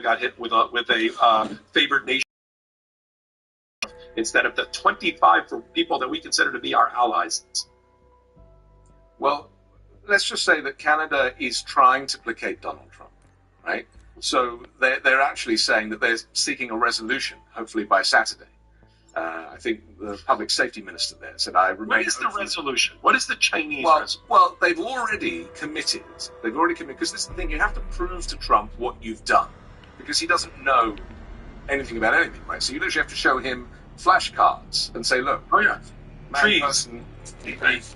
got hit with a favored nation instead of the 25 for people that we consider to be our allies. Well, let's just say that Canada is trying to placate Donald Trump, right? So they're actually saying that they're seeking a resolution, hopefully by Saturday. I think the public safety minister there said, I remain. What is the resolution? What is the Chinese resolution? Well, they've already committed. Because this is the thing, you have to prove to Trump what you've done. Because he doesn't know anything about anything, right? So you literally have to show him flashcards and say, look, trees, person,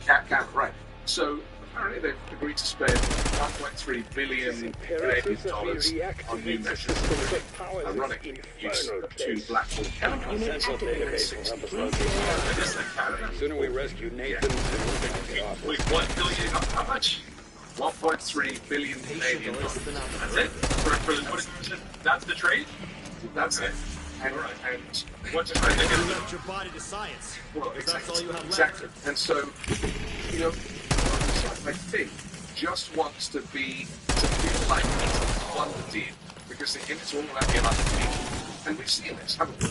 cat, right? So apparently they've agreed to spend 1.3 billion Canadian dollars on new measures, ironically, use of 2 black hole chemicals. Sooner we rescue Nathan. Wait, 1 billion? How much? 1.3 billion Canadian dollars. That's it? That's the trade? That's it. And what's the trade? You left your body to science. Well, That's all you have left. Exactly. And so, I think just wants to feel like he's won the deal because it's all about the United States. And we've seen this, haven't we?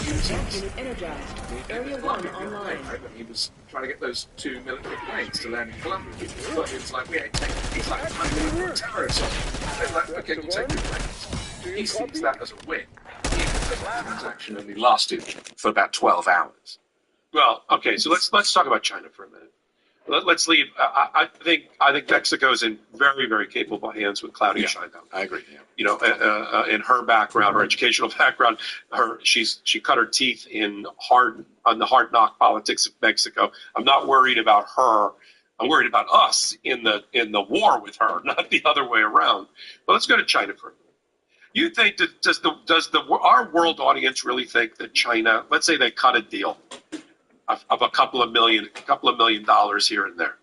Unit energized. Area 1 online. He was trying to get those 2 military planes to land in Colombia. But it's like, we ain't taking it. He's like, I'm going to terrorists on. They're like, okay, we'll take 2 planes. He sees that as a win. Even though the transaction only lasted for about 12 hours. Well, okay, so let's talk about China for a minute. Let's leave. I think Mexico's in very, very capable hands with Claudia Sheinbaum. I agree. Yeah. You know, in her background, her educational background, she cut her teeth on the hard knock politics of Mexico. I'm not worried about her. I'm worried about us in the war with her, not the other way around. But let's go to China for a minute. You think that does our world audience really think that China, let's say they cut a deal of a couple of million dollars here and there.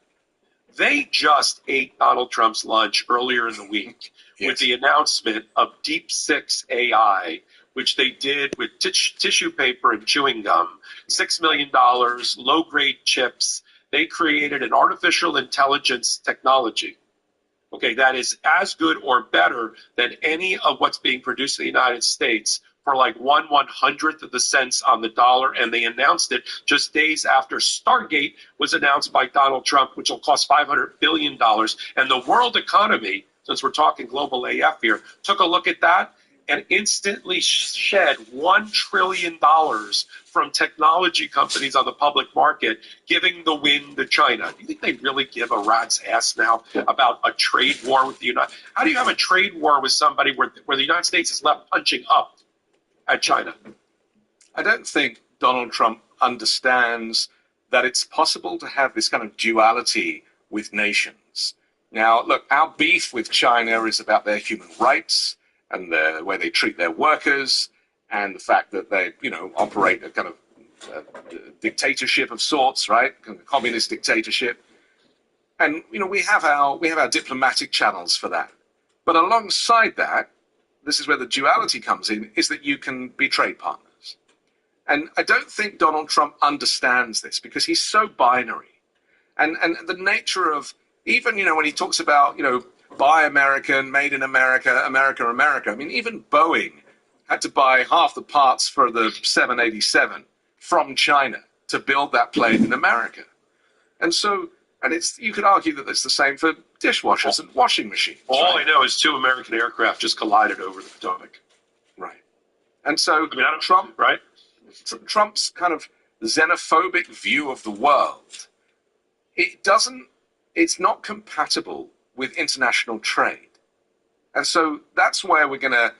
They just ate Donald Trump's lunch earlier in the week with the announcement of Deep 6 AI, which they did with tissue paper and chewing gum, $6 million, low-grade chips. They created an artificial intelligence technology, okay, that is as good or better than any of what's being produced in the United States for like 1/100th of the cents on the dollar, and they announced it just days after Stargate was announced by Donald Trump, which will cost $500 billion. And the world economy, since we're talking global AF here, took a look at that and instantly shed $1 trillion from technology companies on the public market, giving the win to China. Do you think they really give a rat's ass now about a trade war with the United States? How do you have a trade war with somebody where the United States is left punching up at China? I don't think Donald Trump understands that it's possible to have this kind of duality with nations. Now, look, our beef with China is about their human rights and the way they treat their workers and the fact that they, operate a kind of dictatorship of sorts, right? Kind of communist dictatorship. And, we have our diplomatic channels for that. But alongside that, this is where the duality comes in, is that you can be trade partners. And I don't think Donald Trump understands this because he's so binary. And the nature of, even, when he talks about, buy American, made in America, America, America. I mean, even Boeing had to buy half the parts for the 787 from China to build that plane in America. And so, you could argue that it's the same for dishwashers and washing machines. All I know is 2 American aircraft just collided over the Potomac. Right. And so Trump, right? Trump's kind of xenophobic view of the world, it's not compatible with international trade. And so that's where we're going to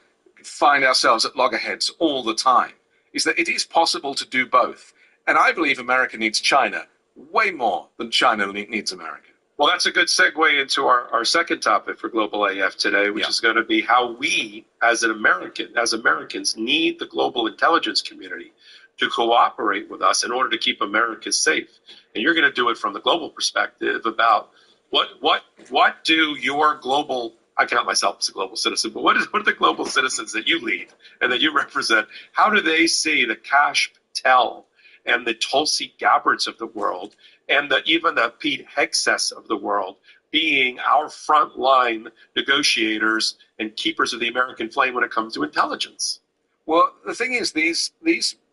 find ourselves at loggerheads all the time, is that it is possible to do both. And I believe America needs China way more than China needs America. Well, that's a good segue into our second topic for Global AF today, which is going to be how we, as Americans, need the global intelligence community to cooperate with us in order to keep America safe. And you're going to do it from the global perspective about what do your global, I count myself as a global citizen, but what are the global citizens that you lead and that you represent? How do they see the Kash Patel and the Tulsi Gabbards of the world and even the Pete Hegseths of the world being our frontline negotiators and keepers of the American flame when it comes to intelligence. Well, the thing is, these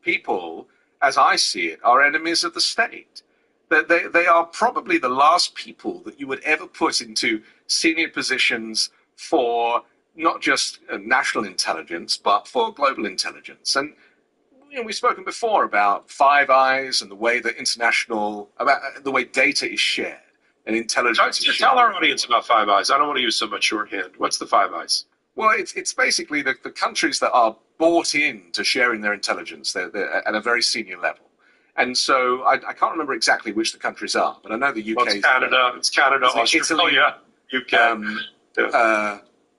people, as I see it, are enemies of the state. They are probably the last people that you would ever put into senior positions for not just national intelligence, but for global intelligence. And we've spoken before about Five Eyes and the way that about the way data is shared and intelligence is shared. Tell our audience about Five Eyes. I don't want to use so much shorthand. What's the Five Eyes? Well, it's basically the countries that are bought in to sharing their intelligence. They're at a very senior level. And so I can't remember exactly which the countries are, but I know the UK. Well, it's Canada, Australia, UK.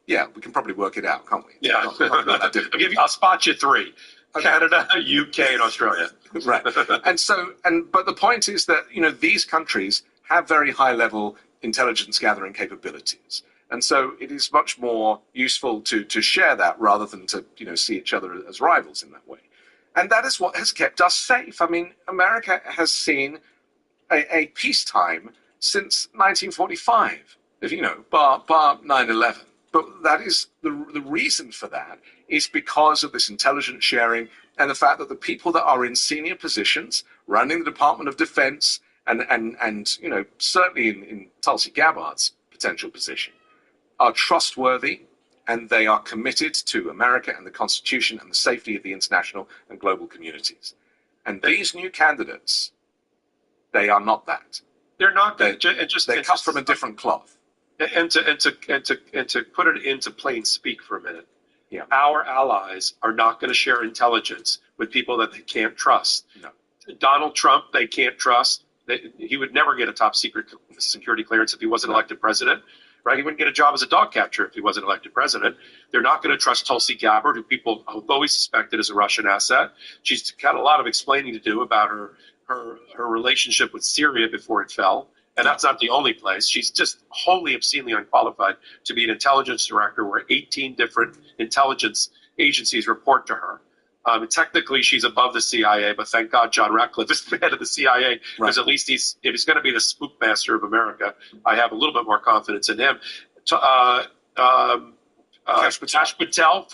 Yeah, we can probably work it out, can't we? Yeah. Not that difficult. I'll spot you three. Okay. Canada, UK, and Australia. Right. But the point is that, these countries have very high level intelligence gathering capabilities. And so it is much more useful to share that rather than to, see each other as rivals in that way. And that is what has kept us safe. I mean, America has seen a peacetime since 1945, bar 9/11. But that is the reason for that is because of this intelligence sharing and the fact that the people that are in senior positions running the Department of Defense and certainly in Tulsi Gabbard's potential position are trustworthy, and they are committed to America and the Constitution and the safety of the international and global communities. And these new candidates, they are not that. They're not. They cut from a different cloth. And to put it into plain speak for a minute, yeah. Our allies are not going to share intelligence with people that they can't trust. No. Donald Trump, they can't trust. He would never get a top secret security clearance if he wasn't elected president. Right? He wouldn't get a job as a dog catcher if he wasn't elected president. They're not going to trust Tulsi Gabbard, who people have always suspected is a Russian asset. She's got a lot of explaining to do about her relationship with Syria before it fell. And that's not the only place. She's just wholly obscenely unqualified to be an intelligence director where 18 different intelligence agencies report to her. Technically, she's above the CIA, but thank God John Ratcliffe is the head of the CIA, because at least if he's going to be the spook master of America, I have a little bit more confidence in him. Kash Patel,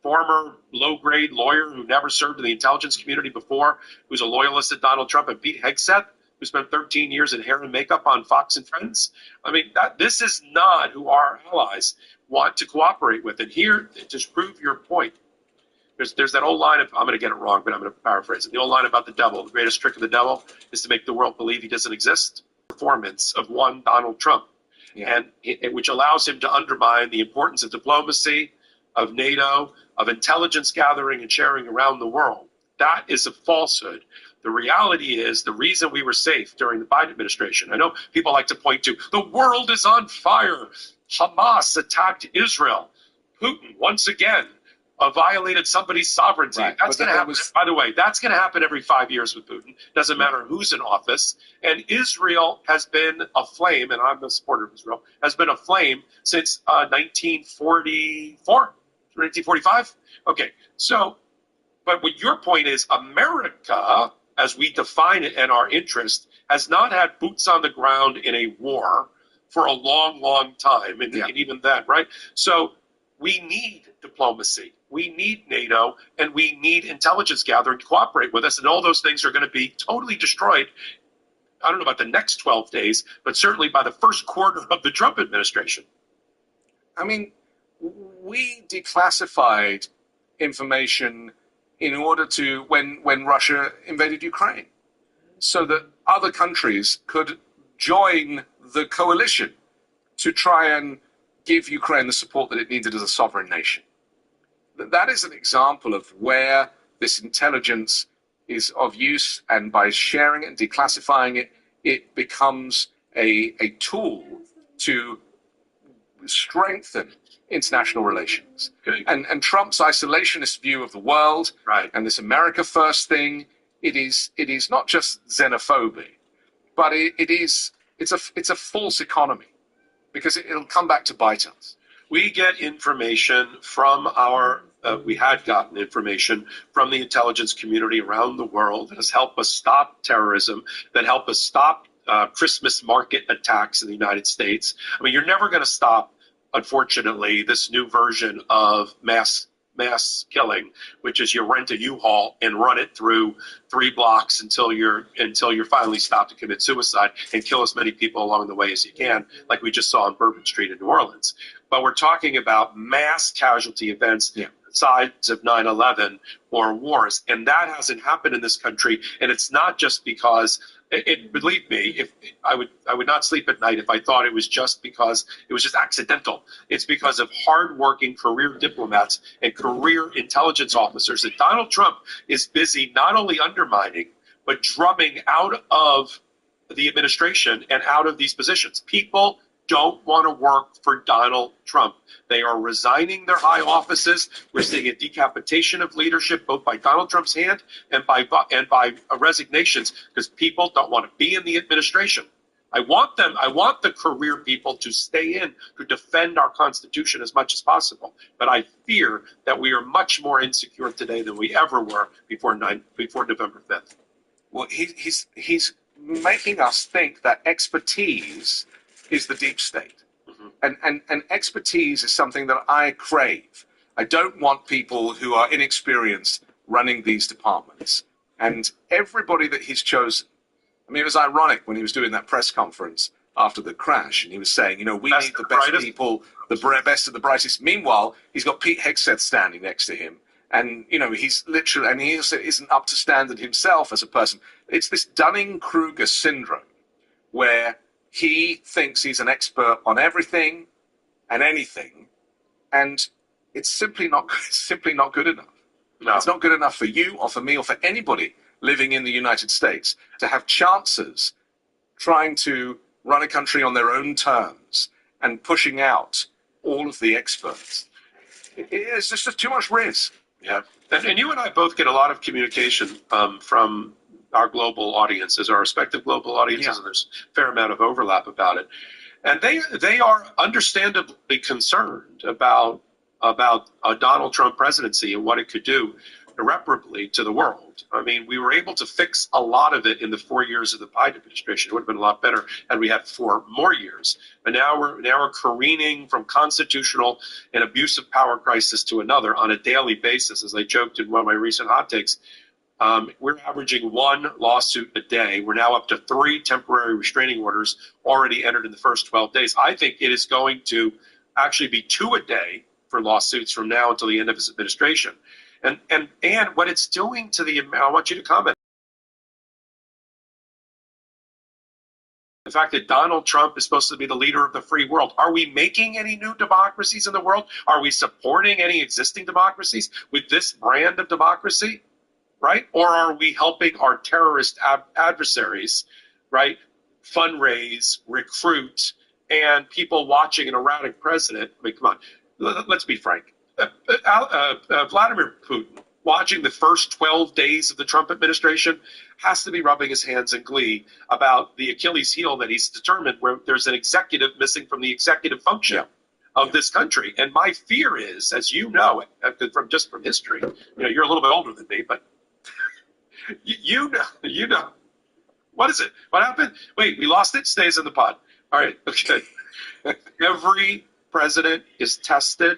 former low-grade lawyer who never served in the intelligence community before, who's a loyalist at Donald Trump, and Pete Hegseth, who spent 13 years in hair and makeup on Fox and Friends. I mean, this is not who our allies want to cooperate with. And here, to prove your point, there's that old line of, I'm going to get it wrong, but I'm going to paraphrase it. The old line about the devil, the greatest trick of the devil is to make the world believe he doesn't exist. Performance of one Donald Trump, and which allows him to undermine the importance of diplomacy, of NATO, of intelligence gathering and sharing around the world. That is a falsehood. The reality is the reason we were safe during the Biden administration. I know people like to point to the world is on fire. Hamas attacked Israel. Putin, once again, violated somebody's sovereignty. Right. That's going to happen. By the way, that's going to happen every 5 years with Putin. Doesn't matter who's in office. And Israel has been aflame, and I'm a supporter of Israel, has been aflame since 1944, 1945. Okay, so, but what your point is, America, as we define it and our interest, has not had boots on the ground in a war for a long, long time, and even then, right? So we need diplomacy. We need NATO, and we need intelligence gathering to cooperate with us, and all those things are going to be totally destroyed. I don't know about the next 12 days, but certainly by the first quarter of the Trump administration. I mean, we declassified information in order to, when Russia invaded Ukraine, so that other countries could join the coalition to try and give Ukraine the support that it needed as a sovereign nation. That is an example of where this intelligence is of use, and by sharing it and declassifying it, it becomes a tool to strengthen international relations. Okay. And Trump's isolationist view of the world, right, and this America First thing, it is not just xenophobia, but it's a false economy, because it'll come back to bite us. We get information from we had gotten information from the intelligence community around the world that has helped us stop terrorism, that help us stop Christmas market attacks in the United States. I mean, you're never going to stop, unfortunately, this new version of mass killing, which is you rent a U-Haul and run it through 3 blocks until you're finally stopped to commit suicide and kill as many people along the way as you can, like we just saw on Bourbon Street in New Orleans. But we're talking about mass casualty events. Yeah. Sides of 9/11 or wars, and that hasn't happened in this country. And it's not just because believe me, if I would not sleep at night if I thought it was just because it was just accidental. It's because of hardworking career diplomats and career intelligence officers that Donald Trump is busy not only undermining but drumming out of the administration and out of these positions. People don't want to work for Donald Trump. They are resigning their high offices. We're seeing a decapitation of leadership, both by Donald Trump's hand and by resignations, because people don't want to be in the administration. I want the career people to stay in, to defend our Constitution as much as possible. But I fear that we are much more insecure today than we ever were before November 5th. Well, he's making us think that expertise is the deep state. Mm-hmm. And expertise is something that I crave. I don't want people who are inexperienced running these departments. And everybody that he's chosen, I mean, it was ironic when he was doing that press conference after the crash, and he was saying, we need the best people, the best of the brightest. Meanwhile, he's got Pete Hegseth standing next to him. And, he's literally, and he isn't up to standard himself as a person. It's this Dunning-Kruger syndrome where he thinks he's an expert on everything and anything, and it's simply not good enough. No. It's not good enough for you or for me or for anybody living in the United States to have chances trying to run a country on their own terms and pushing out all of the experts. It's just too much risk. Yeah, and you and I both get a lot of communication from our global audiences, our respective global audiences, yeah. And there's a fair amount of overlap about it. And they are understandably concerned about a Donald Trump presidency and what it could do irreparably to the world. I mean, we were able to fix a lot of it in the 4 years of the Biden administration. It would have been a lot better had we had 4 more years. But now we're careening from constitutional and abusive power crisis to another on a daily basis. As I joked in one of my recent hot takes, we're averaging 1 lawsuit a day. We're now up to 3 temporary restraining orders already entered in the first 12 days. I think it is going to actually be 2 a day for lawsuits from now until the end of his administration. And what it's doing to I want you to comment. The fact that Donald Trump is supposed to be the leader of the free world. Are we making any new democracies in the world? Are we supporting any existing democracies with this brand of democracy? Right? Or are we helping our terrorist adversaries, right, fundraise, recruit, and people watching an erratic president? I mean, come on, let's be frank. Vladimir Putin, watching the first 12 days of the Trump administration, has to be rubbing his hands in glee about the Achilles heel that he's determined where there's an executive missing from the executive function of this country. And my fear is, as you know, from history, you're a little bit older than me, but you know. What is it? What happened? Wait, we lost it? Stays in the pod. All right, okay. Every president is tested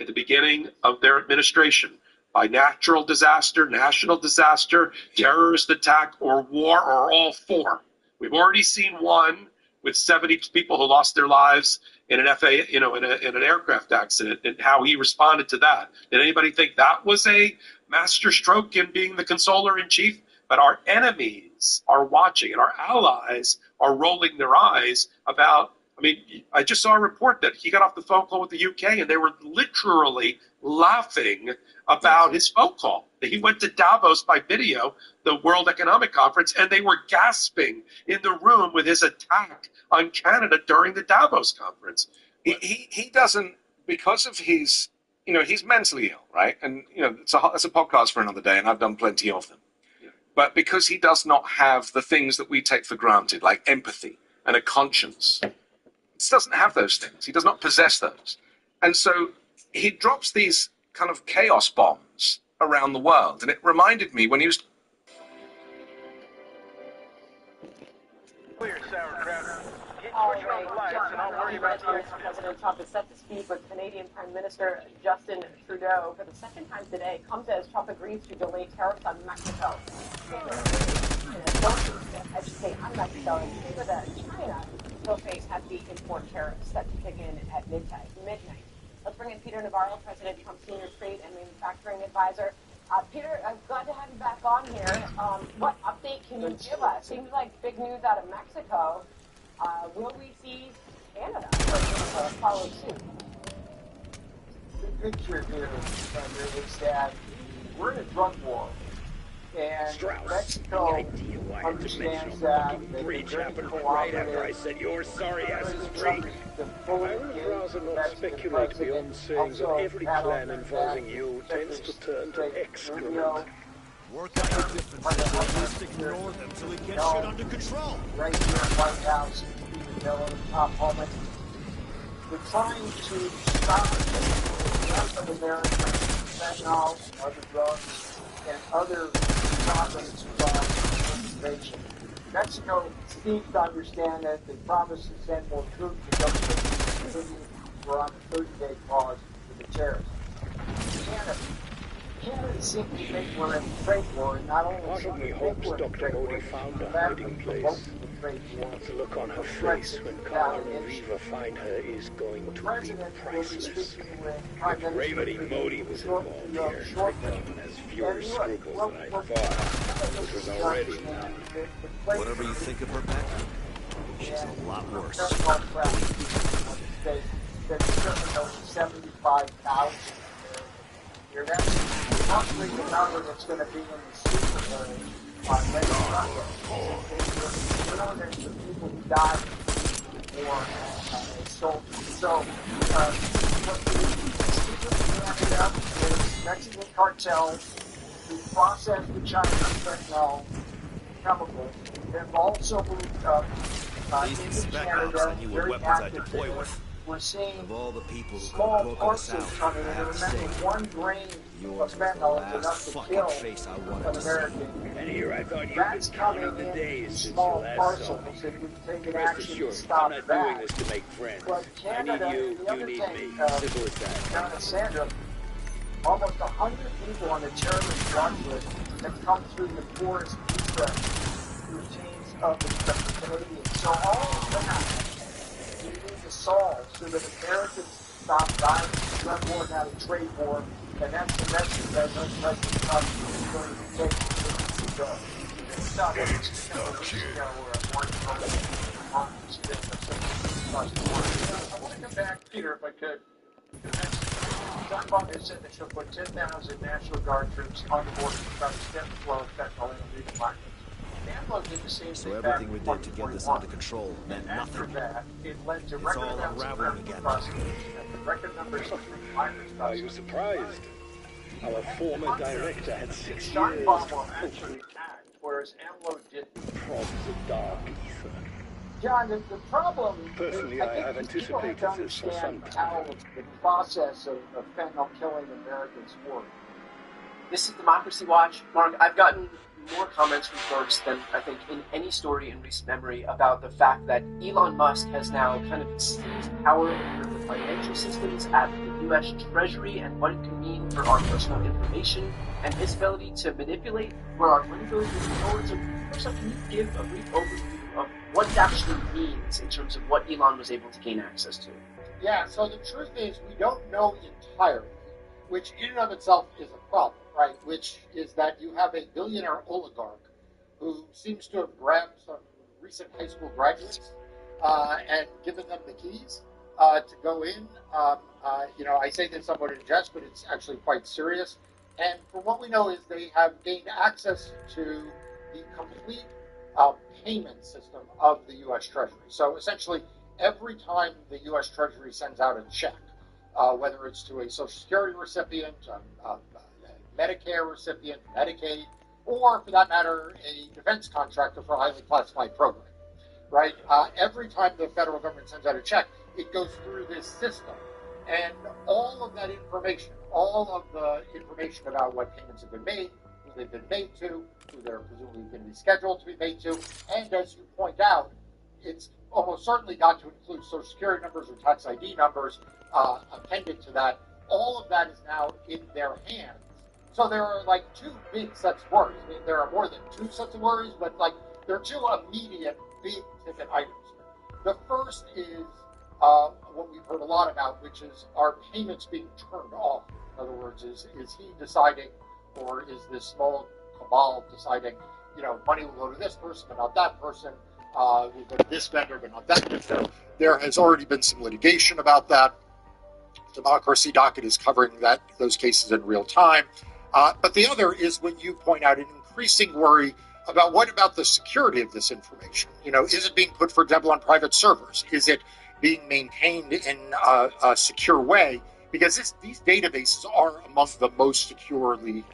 at the beginning of their administration by natural disaster, national disaster, terrorist attack, or war, or all 4. We've already seen one with 70 people who lost their lives in an in an aircraft accident, and how he responded to that. Did anybody think that was a master stroke in being the consoler in chief? But our enemies are watching, and our allies are rolling their eyes about. I mean, I just saw a report that he got off the phone call with the UK, and they were literally laughing about his phone call. He went to Davos by video, the World Economic Conference, and they were gasping in the room with his attack on Canada during the Davos conference. He doesn't, because of his, he's mentally ill, right? And, it's a podcast for another day, and I've done plenty of them. Yeah. But because he does not have the things that we take for granted, like empathy and a conscience, doesn't have those things. He does not possess those. And so he drops these kind of chaos bombs around the world. And it reminded me when he was... 30 minutes here, President Trump is set to speak with Canadian Prime Minister Justin Trudeau for the second time today. Comes as Trump agrees to delay tariffs on Mexico. Don't educate on Mexico and say that China still face hefty import tariffs set to kick in at midnight. Let's bring in Peter Navarro, President Trump's senior trade and manufacturing advisor. Peter, I'm glad to have you back on here. What update can you give us? Seems like big news out of Mexico. Will we see Canada follow suit? The picture here is that we're in a drug war. And Mexico understands that they breach can happened very right after I said your sorry ass is free. I would rather not speculate beyond saying that every plan involving you tends to turn to excrement. Work out your differences, or just ignore them till we get shit under control. Right here in White House, Stephen Miller, Tom Homan, we're trying to stop the death of Americans, fentanyl, other drugs, and other problems from invasion. Mexico seems to understand that they promised to send more troops to government. We're on a 30-day pause for the terrorists. Canada seems to think we're in a trade war, and not only Part of me hopes Dr. Modi found a hiding place. The look on her face when Carla and Viva find her is going to be priceless. If Raymond Modi was involved here, I'd done as fewer scruples than I thought, which was already none. Whatever you think of her, Beck, she's a lot worse. There's 75,000. That's roughly the number that's going to be in the Super Bowl on May 2nd. You know, there's the people who died for soldiers. So, what we ended up is Mexican cartel who processed the Chinese fentanyl chemicals. They've also moved up into Canada, very active. We're seeing of all the people who small broke us parcels out, coming in. I have to say, Remember, 1 grain yours of was the fentanyl is last enough to fucking kill face I wanted an to see. American. And here I thought you'd been That's counting coming the in days since you small last parcels. saw me. If we've taken Rest action to assured, I'm stop not that. doing this to make friends. But I need Canada, you, the you other need thing, me. Simple as that. Down in Sandra, almost 100 people on the terrorist watch list have come through the porous visa routines of the Canadians. So all of that we need to solve so that Americans stop dying in drug war, not a trade war, and that's the message that President Trump is going to take to go. I want to come back, Peter, if I could. John Biden said that she'll put 10,000 National Guard troops on the border to try to stem the flow of fentanyl in illegal markets. So everything we did to get this under control meant nothing. It's all unraveling again. Are you surprised? Our former director had 6 John years. Biden actually attacked, whereas AMLO didn't. Prods of dark ether. John, the problem Personally, is, I have people anticipated have to this for some understand how the process of fentanyl killing Americans works. This is Democracy Watch. Mark, I've gotten more comments from folks than I think in any story in recent memory about the fact that Elon Musk has now kind of seized power over the financial systems at the U.S. Treasury and what it can mean for our personal information and his ability to manipulate where our money goes moving forward. So first off, can you give a brief overview of what it actually means in terms of what Elon was able to gain access to? Yeah, so the truth is we don't know entirely, which in and of itself is a problem, right? Which is that you have a billionaire oligarch who seems to have grabbed some recent high school graduates and given them the keys to go in. I say this somewhat in jest, but it's actually quite serious. And from what we know is they have gained access to the complete payment system of the U.S. Treasury. So essentially, every time the U.S. Treasury sends out a check, whether it's to a Social Security recipient, Medicare recipient, Medicaid, or for that matter, a defense contractor for a highly classified program, right? Every time the federal government sends out a check, it goes through this system. And all of that information, all of the information about what payments have been made, who they've been made to, who they're presumably going to be scheduled to be made to, and as you point out, it's almost certainly got to include Social Security numbers or tax ID numbers appended to that. All of that is now in their hands. So there are like two big sets of worries. I mean, there are more than two sets of worries, but like there are two immediate big ticket items. The first is what we've heard a lot about, which is are payments being turned off? In other words, is he deciding, or is this small cabal deciding, money will go to this person but not that person, will go to this vendor but not that vendor. There has already been some litigation about that. Democracy Docket is covering those cases in real time. But the other is when you point out an increasing worry about what about the security of this information? Is it being put, for example, on private servers? Is it being maintained in a secure way? Because these databases are among the most securely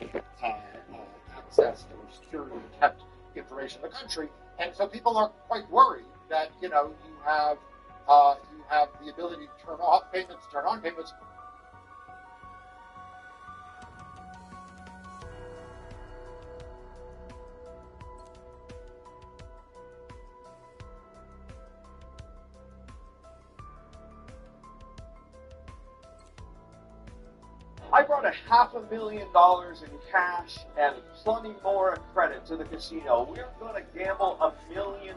accessed or securely kept information in the country, and so people are quite worried that you have the ability to turn off payments, turn on payments. I brought $500,000 in cash and plenty more in credit to the casino. We're going to gamble $1 million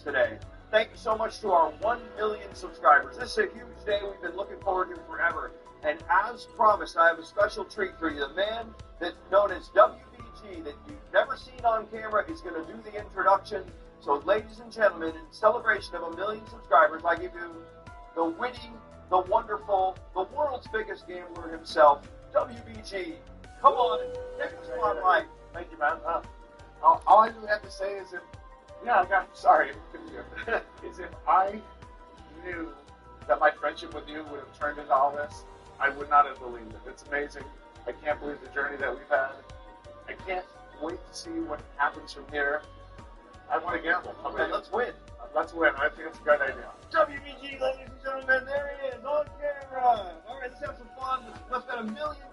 today. Thank you so much to our 1 million subscribers. This is a huge day we've been looking forward to forever. And as promised, I have a special treat for you. The man that's known as WBG, that you've never seen on camera, is going to do the introduction. So, ladies and gentlemen, in celebration of 1 million subscribers, I give you the witty, the wonderful, the world's biggest gambler himself, WBG. Come on, take the spotlight. Thank you, man. All I really have to say is is if I knew that my friendship with you would have turned into all this, I would not have believed it. It's amazing. I can't believe the journey that we've had. I can't wait to see what happens from here. I want to gamble. Okay, let's win. Let's win. I think it's a good idea. WBG, ladies and gentlemen, there he is, on camera. All right, let's have some fun. Let's bet $1 million.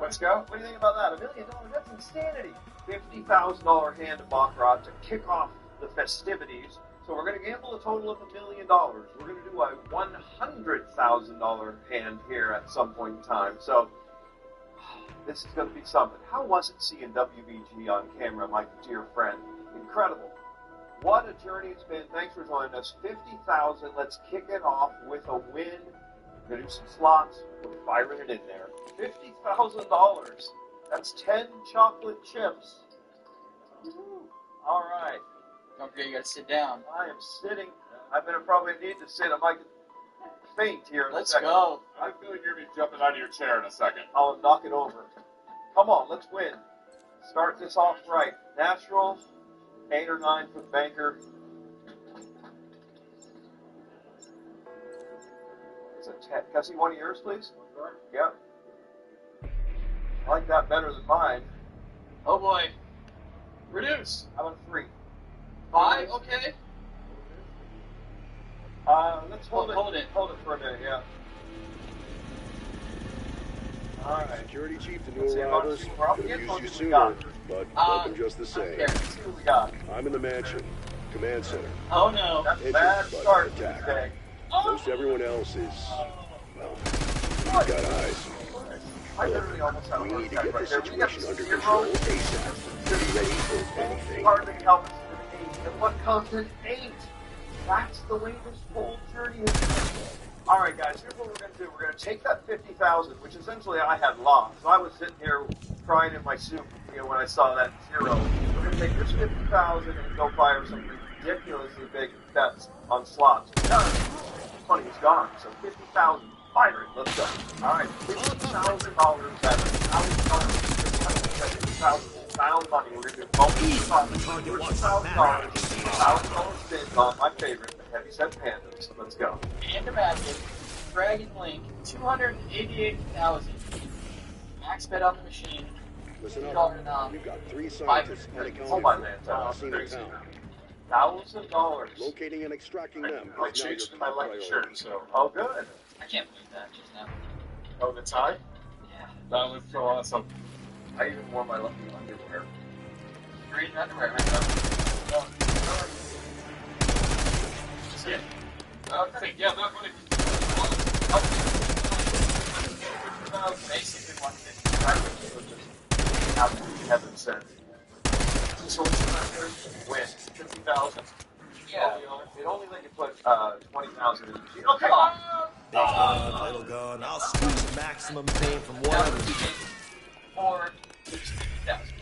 Let's go. What do you think about that? $1 million? That's insanity. $50,000 hand of baccarat to kick off the festivities. So we're going to gamble a total of $1 million. We're going to do a $100,000 hand here at some point in time. So this is going to be something. How was it seeing WBG on camera, my dear friend? Incredible. What a journey it's been. Thanks for joining us. $50,000. Let's kick it off with a win. We're going to do some slots. We're firing it in there. $50,000. That's 10 chocolate chips. All right. Don't forget, you got to sit down. I am sitting. I'm going to probably need to sit. I might faint here in a second. Let's go. I feel like you're going to be jumping out of your chair in a second. I'll knock it over. Come on, let's win. Start this off right. Natural, 8 or 9 for the banker. It's a 10. Can I see one of yours, please? Sure. Yep. I like that better than mine. Oh boy. Reduce. How about 3? 5? Okay. Let's hold it. Hold it for a minute, yeah. All right. Security chief, the Let's see new if arrivals we're up could against use what you we sooner, got. but welcome just the same. Okay, let's see what we got. I'm in the mansion, command center. Oh no. That's a Engine bad button start attack. today. Most everyone else is, well, you've got eyes. I literally almost had a We heart need to attack get right this there. We got situation under 0. control ASAP. Be ready for anything. Hardly help us to an 8. And what comes in 8? That's the way this whole journey is going. All right, guys, here's what we're going to do. We're going to take that 50,000, which essentially I had lost. So I was sitting here crying in my soup, when I saw that 0. We're going to take this 50,000 and go fire some ridiculously big bets on slots. Because money is gone, so 50,000. Fire it. Let's go. All right, $50,000 better. $50,000 found money. We're going to do $50,000 spins on my favorite, the heavy-set pandas. Let's go. And a magic. Dragon Link. 288,000. Max bet on the machine. Listen $2 up. You've got 3 scientists unaccounted Hold on, for man. crossing the town. $1,000. Locating and extracting them I is now your changed my top life priority. shirt, so. Oh, good. I can't believe that just now. Oh, the tie? Yeah. That was so awesome. I even wore my lucky underwear. Green underwear right now. Yeah. Yeah, I'm not going to. Basically, 150. So just absolutely heaven sent. So what's the number? Win 50,000. Yeah. It only let you put 20,000 in. Okay. Big gun, little gun, I'll squeeze maximum pain from whatever. Or lose 50,000.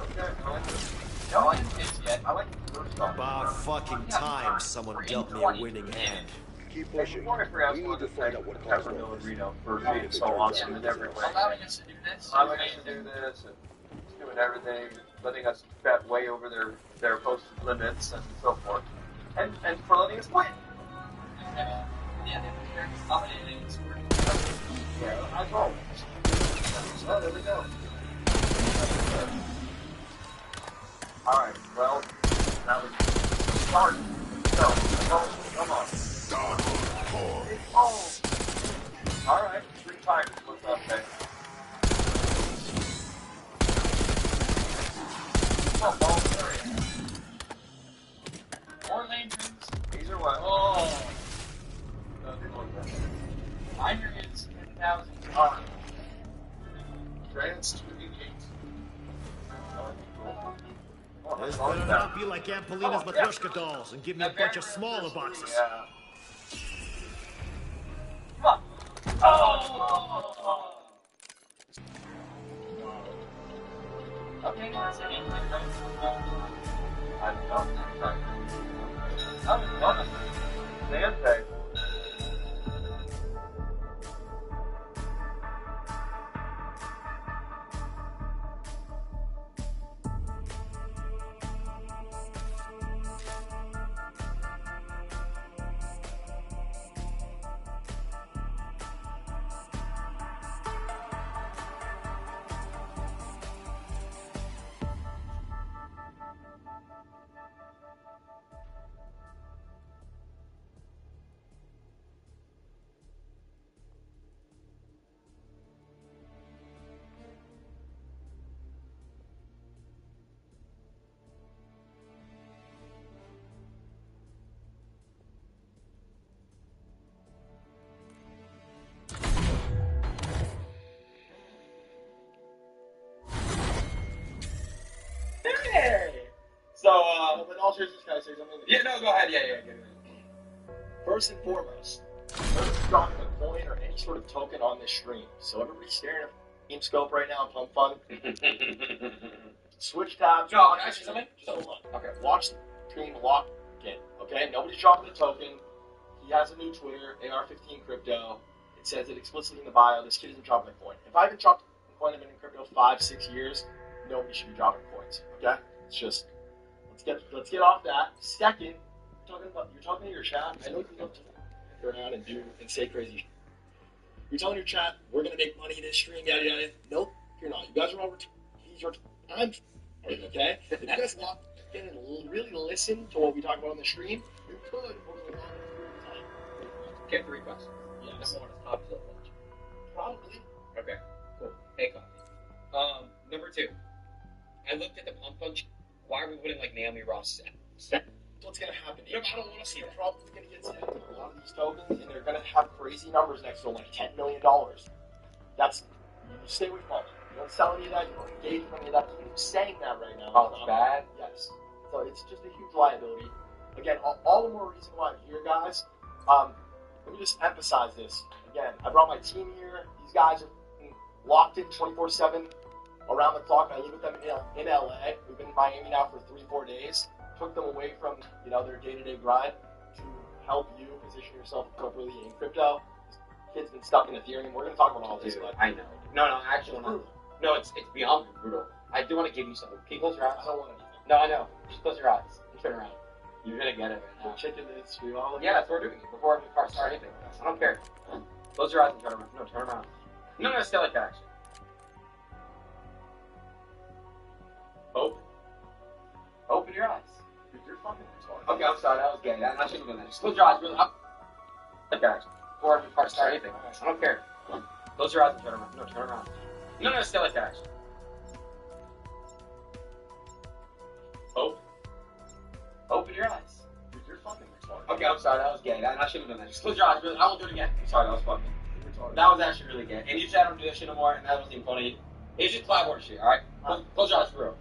Okay. I like this. No one hits yet. I like the first one. About fucking time someone dealt me a winning hand. Keep pushing. We We need to find out what caused all this. Reno for being so awesome in every way. Allowing us to do this. Allowing us to do this and doing everything, letting us bet way over their posted limits and so forth. And for letting us win. Yeah, they're dominating and scoring. Yeah, as always. So there we go. Alright, well, now we start. So, come on. Oh! Alright, 3 times. What's up, man? Oh, ball area. 4 lanterns. These are what? Oh. Minor hits 10,000. Alright. Trans to the gate. This better not be like Ampolina's Matryoshka dolls and give me a bunch of smaller boxes. Yeah. Come on. Oh. Okay, that's it. I love it. Dante. So, with all seriousness, can I say something? Yeah, no, go ahead. Yeah, get it. First and foremost, don't drop a coin or any sort of token on this stream. So everybody's staring at Game Scope right now, Pump Fun. Switch tabs. No, can I say something? Just hold on. Okay, watch the stream, lock in. Okay, nobody's dropping a token. He has a new Twitter, AR15 Crypto. It says it explicitly in the bio. This kid isn't dropping a coin. If I haven't dropped a coin, I've been in crypto 5-6 years. Nobody should be dropping coins. Okay, it's just let's get off that. Second, you're talking to your chat. I know you love to go around and do and say crazy shit. You're telling your chat, we're gonna make money in this stream, yada yada. Nope, you're not. You guys are all he's your time. Okay? If you guys lock in and really listen to what we talk about on the stream, you could over the long period of time. Get 3 bucks. Yeah. Number 1 is top to the lunch. Probably. Okay, cool. Hey, coffee. Number 2. I looked at the pump punch. Why are we putting like Naomi Ross set? What's gonna happen? No, I don't want to see that. Probably gonna get sent a lot of these tokens, and they're gonna have crazy numbers next to them, like $10 million. That's you stay away from it. You don't sell any of that. You don't engage in any of that. Even saying that right now. Oh, it's bad. Yes. So it's just a huge liability. Again, all the more reason why I'm here, guys. Let me just emphasize this. Again, I brought my team here. These guys are locked in 24/7, around the clock. I live with them in LA. We've been in Miami now for 3-4 days. Took them away from their day-to-day grind to help you position yourself appropriately in crypto. This kid's been stuck in Ethereum. We're going to talk about all this. Dude, I know. No, actually, no, it's beyond brutal. I do want to give you something. Can you close your eyes? I don't want anything. No, I know. Just close your eyes. Turn around. You're gonna get it right now. Chicken this. We all. Yeah, that's what we're doing it before we start anything. I don't care. Close your eyes and turn around. No, turn around. No, stay like that. Actually. Open your eyes. You're fucking retarded. Okay, I'm sorry. That was gay. I shouldn't have done that. Just close your eyes really up. Like that. Actually. Before we start anything. I don't care. Close your eyes and turn around. No, turn around. No, stay like that. Actually. Open your eyes. You're fucking retarded. Okay, I'm sorry. sorry, that was gay. I shouldn't have done that. Just close your eyes. Really. I won't do it again. Sorry, that was fucking. That was actually really gay. And you said I don't do that shit no more, and that wasn't even funny. It's just clapboard shit, alright? Close your eyes for real.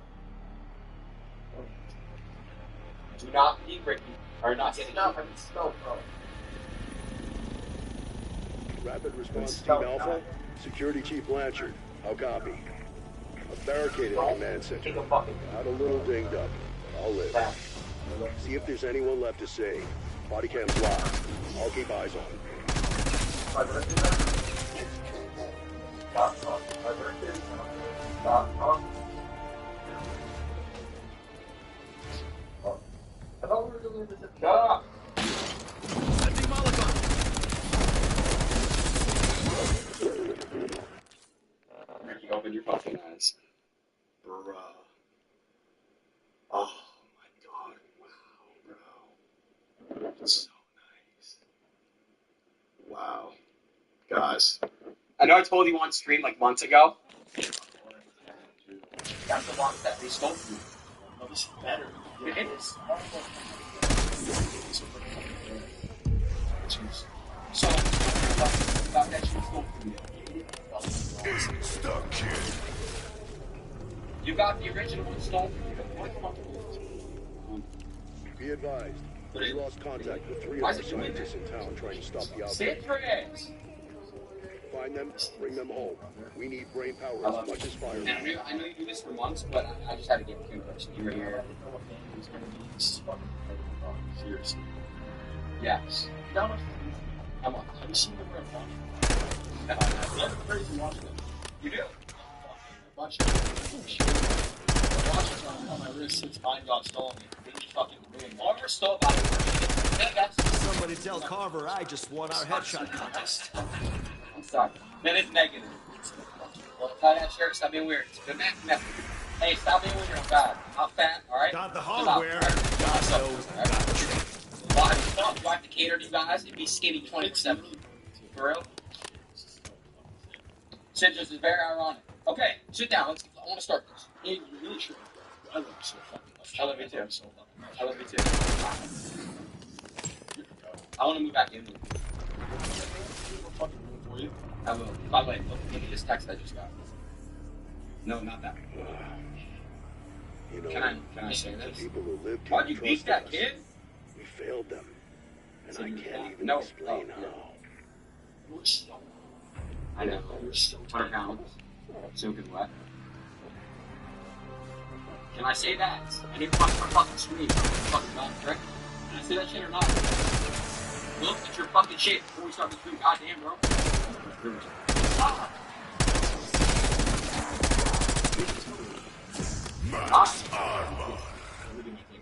Do not be Ricky. Or not get it. I mean, snow, bro. Rapid response team Alpha, Security Chief Blanchard. How copy? A barricade in the command center. Not a little dinged up. I'll live. See if there's anyone left to save. Body cam's live. I'll keep eyes on. I thought we were doing this at shut up. Ricky, open your fucking eyes. Bruh. Oh my god. Wow, bro. That's so nice. Wow. Guys. I know I told you on stream like months ago. That's the one that they stole from you. No, this is better. It is. So, about that shit stole from you. Isn't stuck, kid. You got the original one stolen from you. Be advised. We lost contact with 3 other scientists in town trying to stop the outbreak. Find them, bring them home. We need brain power as much as fire. And I know you do this for months, but I just had to get you in person. You were here. Seriously. Yes. How much? Have you seen them wear a bunch? They're crazy watching them. You do? A bunch of them. Watches on my wrist since mine got stolen. They just fucking ruined. Armor stole by Somebody tell Carver I just won our headshot contest. I'm sorry. That is negative. Well, tie that shirt, stop being weird. It's good method. Hey, stop being weird, I'm fat. I'm fat, alright? Got the hardware. Got the trade. Well, I thought do I have to cater to you guys and be skinny 24/7. For real? Shit, this is very ironic. Okay, sit down. I want to start this. Hey, you really should. I love you so fucking much. I love you too. So much. I love you too. I want to move back in. I will. By the way, look at this text I just got. No, not that one. You know, Can I say this? People who lived here Why'd you beat that us. kid? We failed them. And So I you- can't even no, explain no. how. You're so. I know. You're so 100 pounds. Soaking wet. Can I say that? I need to watch my fucking screen. Fucking mouth, right? Can I say that shit or not? Look at your fucking shit before we start the stream. Goddamn, bro. Ah!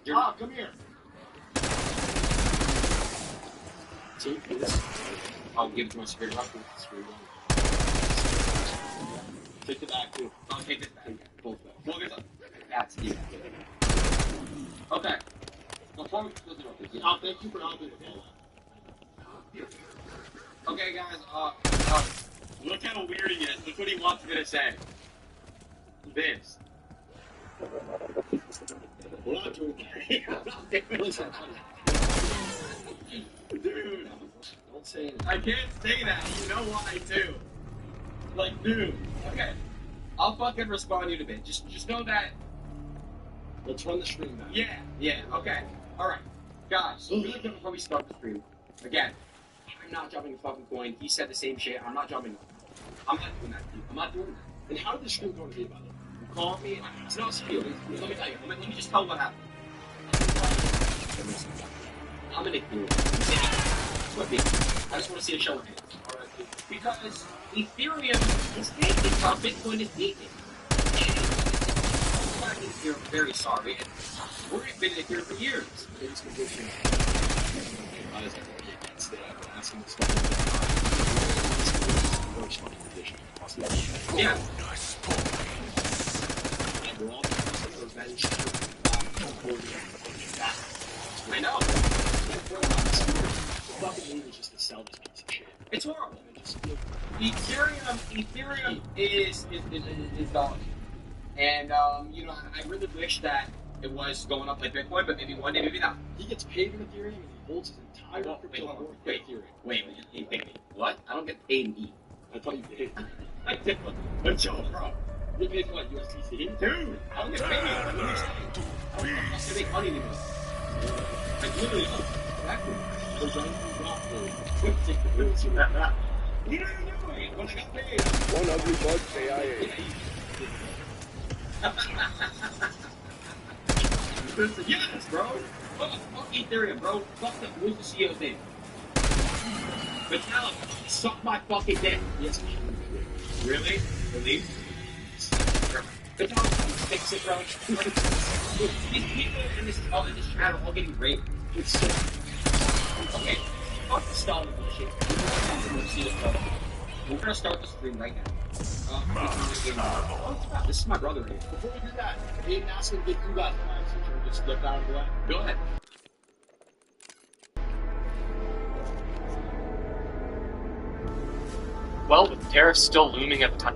Ah, come here. Take this. I'll give it to my spirit doctor. Take the bag too. I'll take this bag. Both bags. Both this up. That's it. Okay. Before we close it up, thank you for helping with all that. Okay, guys. Look how weird he is. Look what he wants me to say. This. We're not doing that. Dude. Don't say anything. I can't say that. You know why, too. Like, dude. Okay. I'll fucking respond to you in a bit. Just know that. Let's run the stream back. Yeah, okay. Alright. Guys, really quick before we start the stream. Again, I'm not jumping a fucking coin. He said the same shit. I'm not jumping. I'm not doing that, dude. I'm not doing that. And how did the stream go to be, by the way? You called me. It's not spiel. Let me tell you. Let me just tell you what happened. I'm gonna do it. With me. I just want to see a show of hands. Alright, because Ethereum is taking while Bitcoin is taking. You're very sorry. And we've been in here for years. Biggest condition. I was against it. I've been asking this worst fucking condition. Yeah. We're all revenge. I know. The fucking move is just to sell this piece of shit. It's horrible. Ethereum is dog. And, you know, I really wish that it was going up like Bitcoin, but maybe one day, maybe not. He gets paid in Ethereum and he holds his entire crypto worth in Ethereum. Wait, what? I don't get paid in E. I thought you did. I did. But yo, bro. You paid what, USDC? Dude, I don't get paid. I don't have to make money anymore. Like literally, exactly. We're trying to drop the What are you doing? When I got paid. One ugly bug, AIA. Yes, bro. Fuck Ethereum, bro. Fuck the. Who's the CEO's name? Metallica. Suck my fucking dick. Yes. Really? Really? Metallica. Fix it, bro. These people in this channel all getting raped. It's so. Okay. Fuck the Stalin bullshit. We're gonna start the stream right now. This is my brother here. Before we do that, Aiden asked him to get you guys plans, so should we just step out of the way? Go ahead. Well, with tariffs still looming at the time.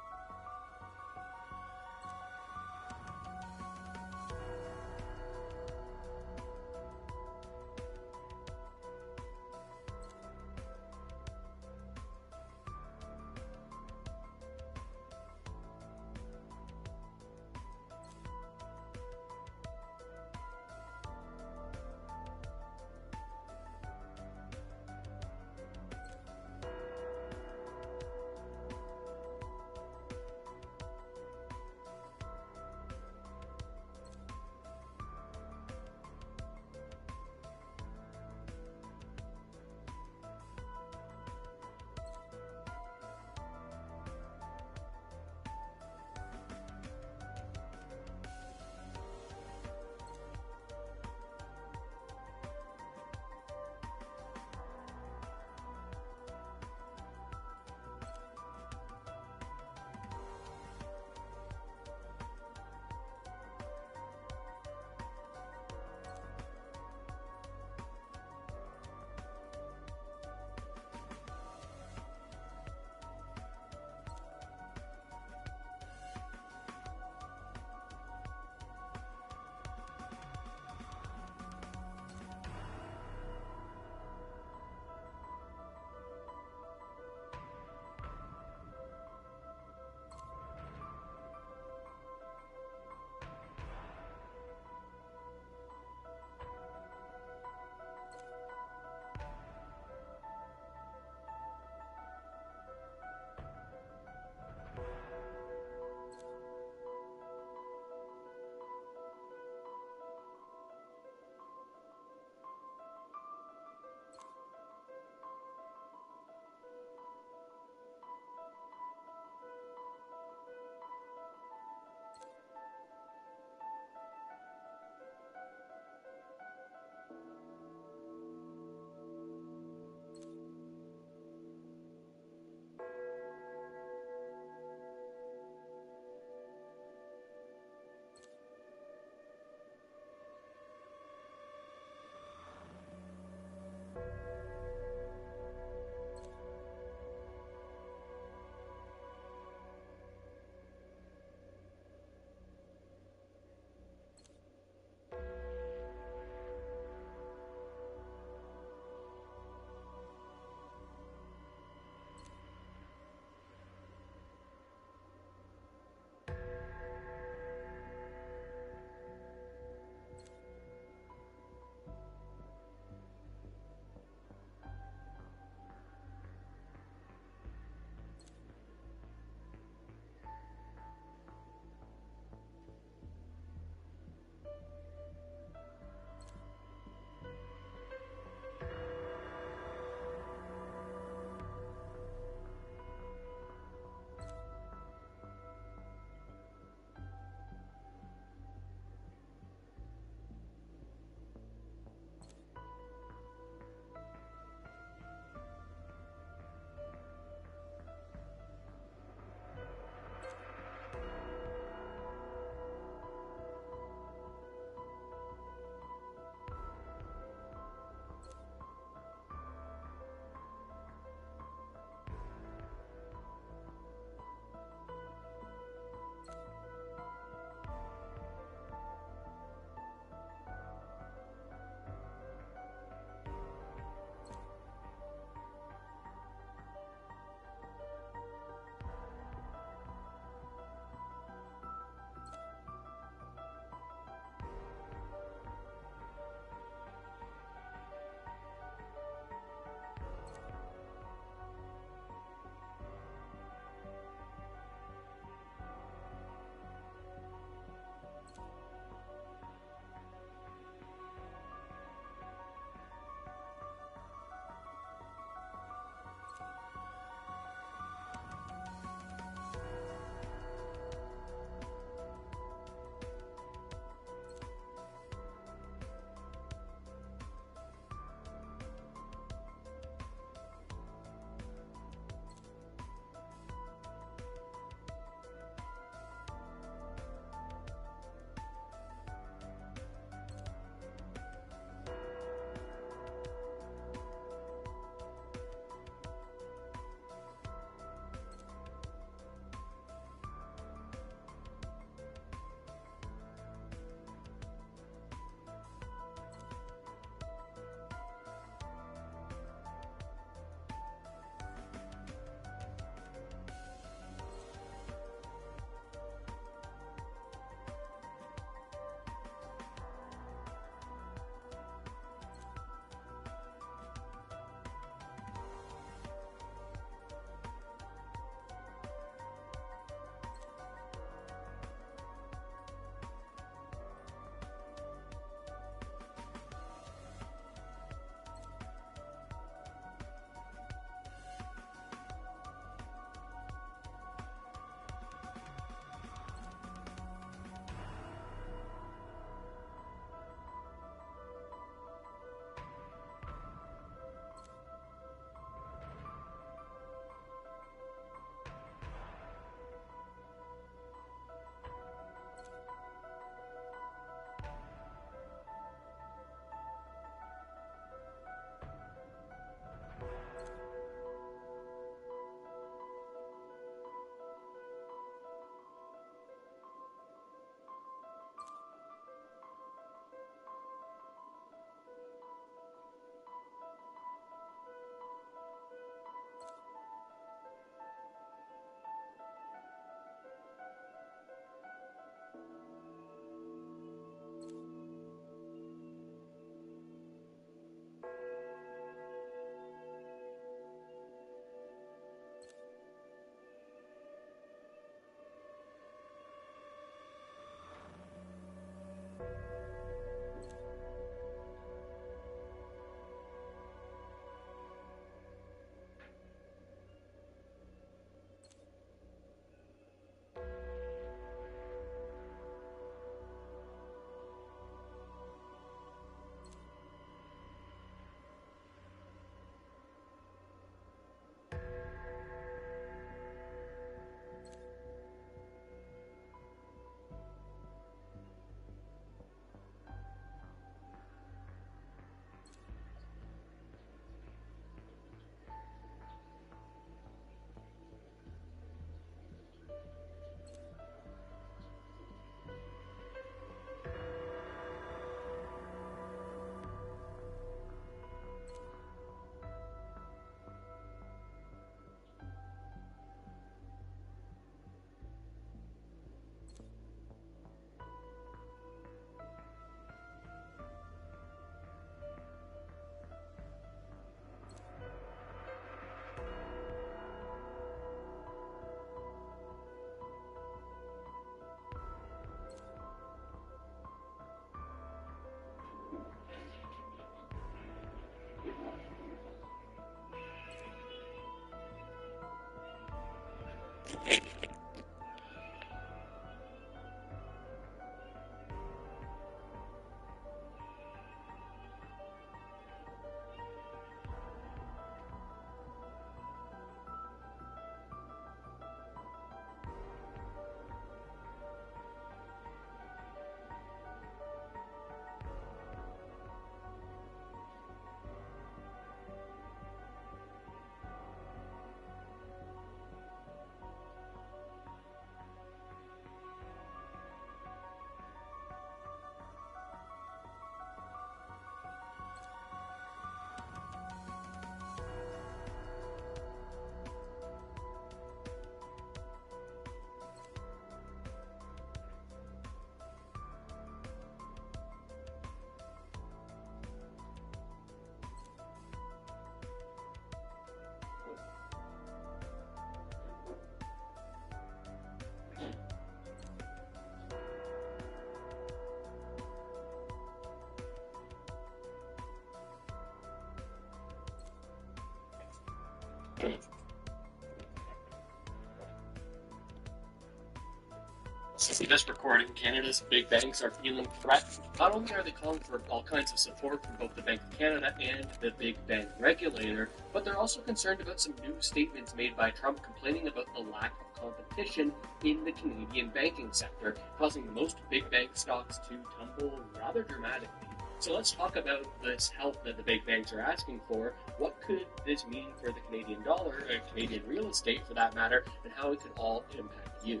Since this recording, Canada's big banks are feeling threatened. Not only are they calling for all kinds of support from both the Bank of Canada and the big bank regulator, but they're also concerned about some new statements made by Trump complaining about the lack of competition in the Canadian banking sector, causing most big bank stocks to tumble rather dramatically. So let's talk about this help that the big banks are asking for. What could this mean for the Canadian dollar, Canadian real estate for that matter, and how it could all impact you?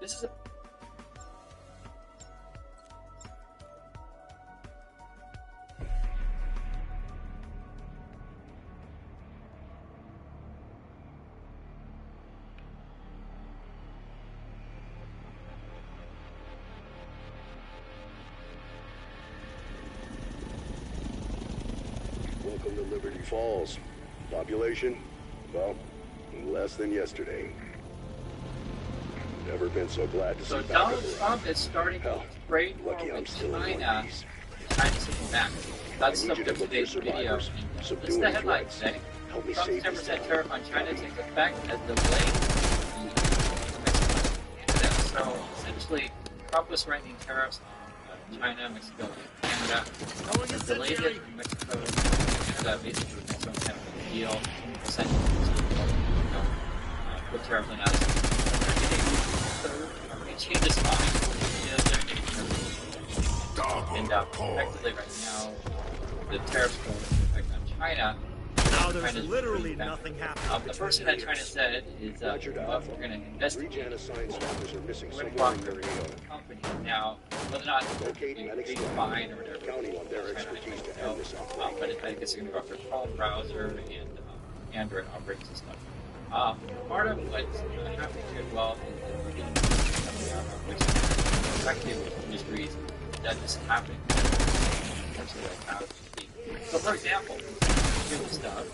This is a Welcome to Liberty Falls. Population? Well, less than yesterday. Never been so glad to see back Donald up Trump is starting to trade war with China. China's sitting back. That's the today's video. This is the headline today. Trump's 10% tariff on China takes effect as delayed. So essentially, Trump was threatening tariffs on China, Mexico, and Canada. Delayed it in Mexico. Canada basically some kind of a deal. Essentially, put tariffs on us. Change his mind. And effectively right now, the tariffs go into effect on China. Now there's literally nothing happening. The first thing that China said is, we're going to investigate. We're going to cooperate with the company. Now, whether or not they fine or whatever, but I guess it's going to go after Chrome browser and Android operating system. Part of what's happening here as well is effective industries that is happening. So, for example, here's the stuff.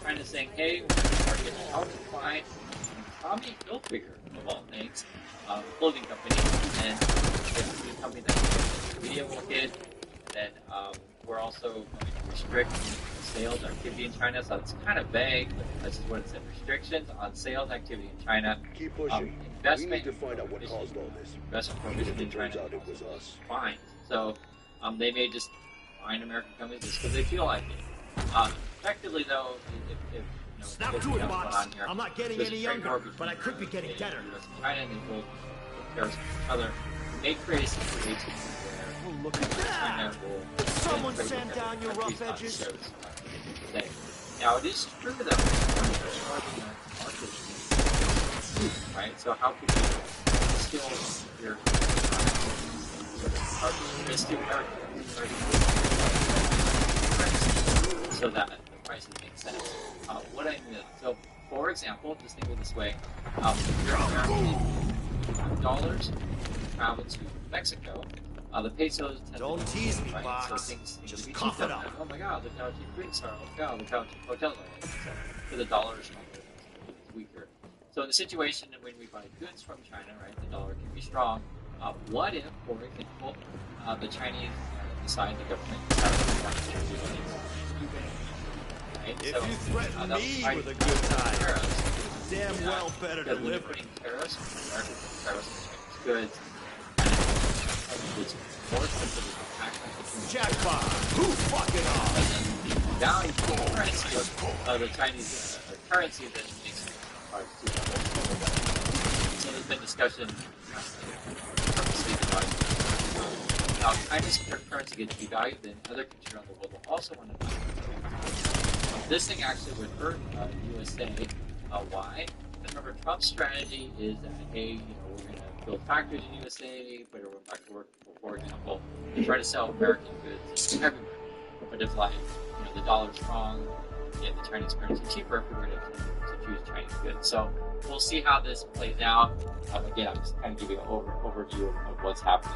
China saying, hey, we're going to target how to find Tommy Hilfiger, of all things, clothing company, and it's a company that video will hit. Then we're also going to restrict sales activity in China, so it's kind of vague, but this is what it said. Restrictions on sales activity in China. Keep pushing. Investment. We need to find out what caused all this. Investment prohibition in China. It was us. Fine. So they may just fine American companies just because they feel like it. Effectively, though, if Snap to it, bots. I'm not getting any younger, but I could be getting deader. China and they will compare each other. They create a situation where look at China will. Did someone sand down your rough edges? Now it is true that right? So how could you still your so that the prices make sense? What I mean, so for example, just think of it this way: your American dollars travel to Mexico. The pesos tend Don't to tease me, right? Box. So things Just be cough it up. Oh my God, look how cheap drinks are. Look how cheap hotels are. So the dollar is stronger, it's weaker. So in the situation when we buy goods from China, right, the dollar can be strong. What if, for example, the Chinese decide the government right? If you threaten me with a good time, damn well better because when you're deliver. putting tariffs on American tariffs on Chinese goods, it's more expensive to tax Jackpot! Who fucking on? value of the currency of the Chinese currency that makes it hard to do. So there's been discussion purposely devalued. Now, if China's currency gets devalued, then other countries around the world will also want to buy. This thing actually would hurt the USA. Why? Because remember, Trump's strategy is that, hey, we're going to build factories in USA, put everyone back to work, for example, and try to sell American goods everywhere. But if, like, the dollar's strong, get the Chinese currency cheaper, we're going to choose Chinese goods. So we'll see how this plays out. Again, I'm just kind of giving an overview of what's happening.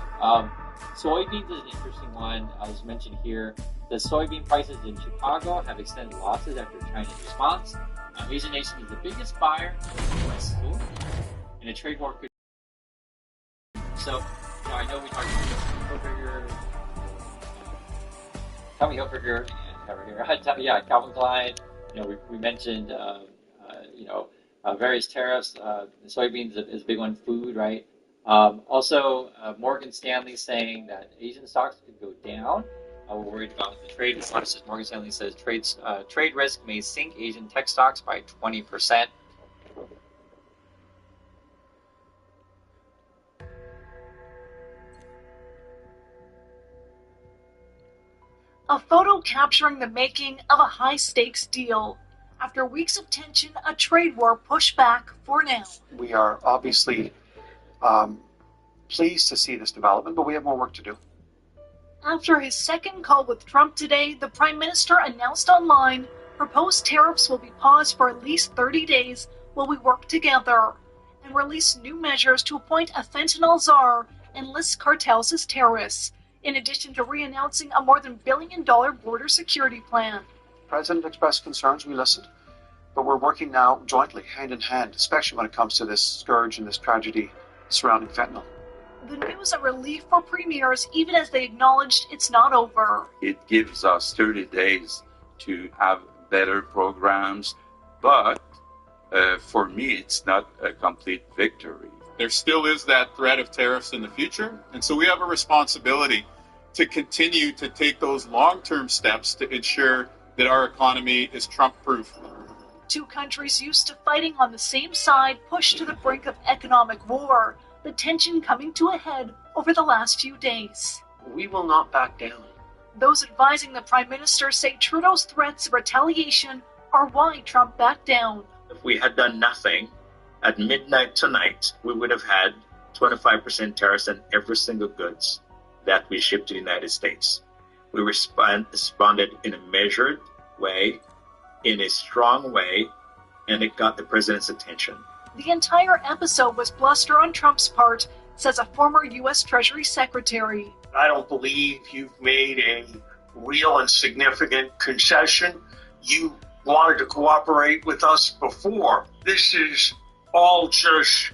Soybeans is an interesting one. As mentioned here, the soybean prices in Chicago have extended losses after China's response. Asian nation is the biggest buyer of U.S. food, and a trade war could. So, I know we talked about Tommy Hilfiger and Calvin Klein. We mentioned various tariffs. Soybeans is a big one. Food, right? Also, Morgan Stanley saying that Asian stocks could go down. We're worried about the trade. Morgan Stanley says trade risk may sink Asian tech stocks by 20%. A photo capturing the making of a high-stakes deal. After weeks of tension, a trade war pushed back for now. We are obviously pleased to see this development, but we have more work to do. After his second call with Trump today, the Prime Minister announced online proposed tariffs will be paused for at least 30 days while we work together, and release new measures to appoint a fentanyl czar and list cartels as terrorists, in addition to re-announcing a more than $1 billion border security plan. The President expressed concerns, we listened, but we're working now jointly, hand in hand, especially when it comes to this scourge and this tragedy surrounding fentanyl. The news a relief for premiers, even as they acknowledged it's not over. It gives us 30 days to have better programs, but for me, it's not a complete victory. There still is that threat of tariffs in the future, and so we have a responsibility to continue to take those long-term steps to ensure that our economy is Trump-proof. Two countries used to fighting on the same side pushed to the brink of economic war, the tension coming to a head over the last few days. We will not back down. Those advising the Prime Minister say Trudeau's threats of retaliation are why Trump backed down. If we had done nothing, at midnight tonight, we would have had 25% tariffs on every single goods that we shipped to the United States. We responded in a measured way, in a strong way, and it got the president's attention. The entire episode was bluster on Trump's part, says a former U.S. Treasury Secretary. I don't believe you've made a real and significant concession. You wanted to cooperate with us before. This is all just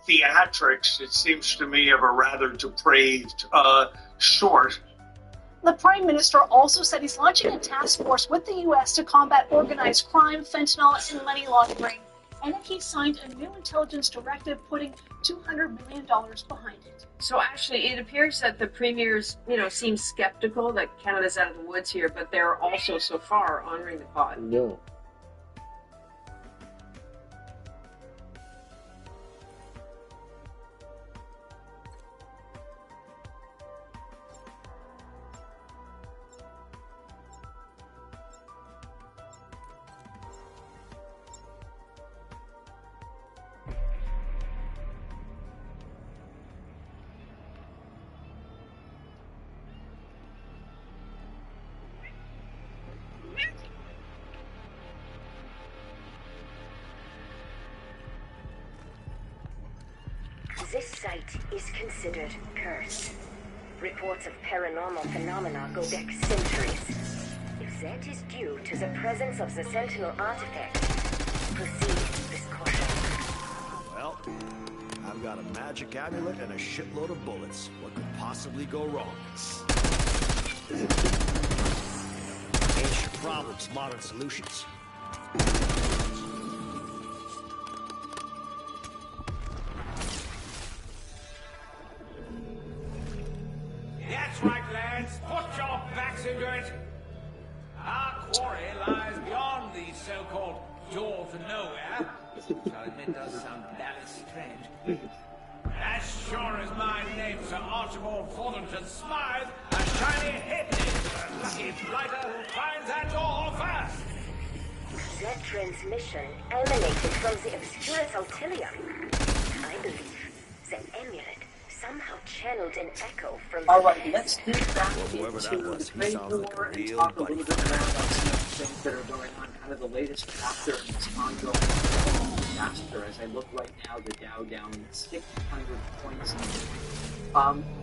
theatrics, it seems to me, of a rather depraved sort. The Prime Minister also said he's launching a task force with the U.S. to combat organized crime, fentanyl, and money laundering, and that he signed a new intelligence directive putting $200 million behind it. So actually, it appears that the premiers, seem skeptical that Canada's out of the woods here, but they're also so far honoring the cause. No. This site is considered cursed. Reports of paranormal phenomena go back centuries. If that is due to the presence of the Sentinel artifact, proceed with caution. Well, I've got a magic amulet and a shitload of bullets. What could possibly go wrong? Ancient problems, modern solutions. It does sound very strange. As sure as my name's Sir Archibald Thornton Smythe, a shiny head to the lucky blighter who finds that door first. That transmission emanated from the obscure Altilium. I believe the amulet somehow channeled an echo from the Alright, let's dig back Whoever into that was, the he trade sounds like war a and real talk a buddy. little bit more about some of the things that are going on, kind of the latest chapter in this ongoing disaster. As I look right now, the Dow down 600 points.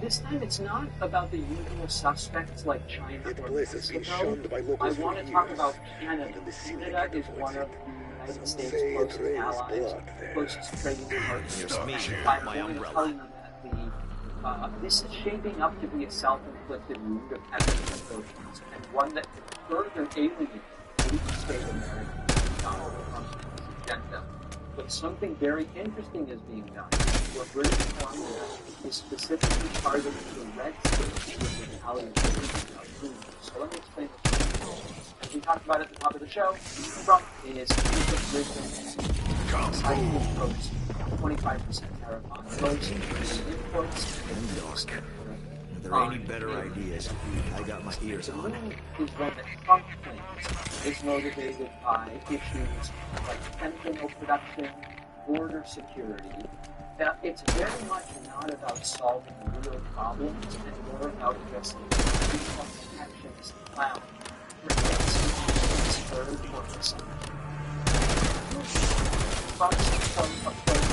This time it's not about the usual suspects like China or Mexico. I want to talk about Canada. Canada is one of the United States' closest allies, closest trading partners. I'm going to tell you that this is shaping up to be a self-inflicted wound of economic emotions, and one that can further alienate state America Donald Trump and his agenda. But something very interesting is being done, where British Columbia is specifically targeting the red states with retaliation of food. So let me explain this. As we talked about at the top of the show, Trump is deciding to impose 25% tariff on goods, imports, and Are there any better ideas? I got my ears on. The move is one that Trump claims is motivated by issues like fentanyl production, border security. Now, it's very much not about solving real problems and more about just regional protectionist clown for its third purpose. Trump's approach,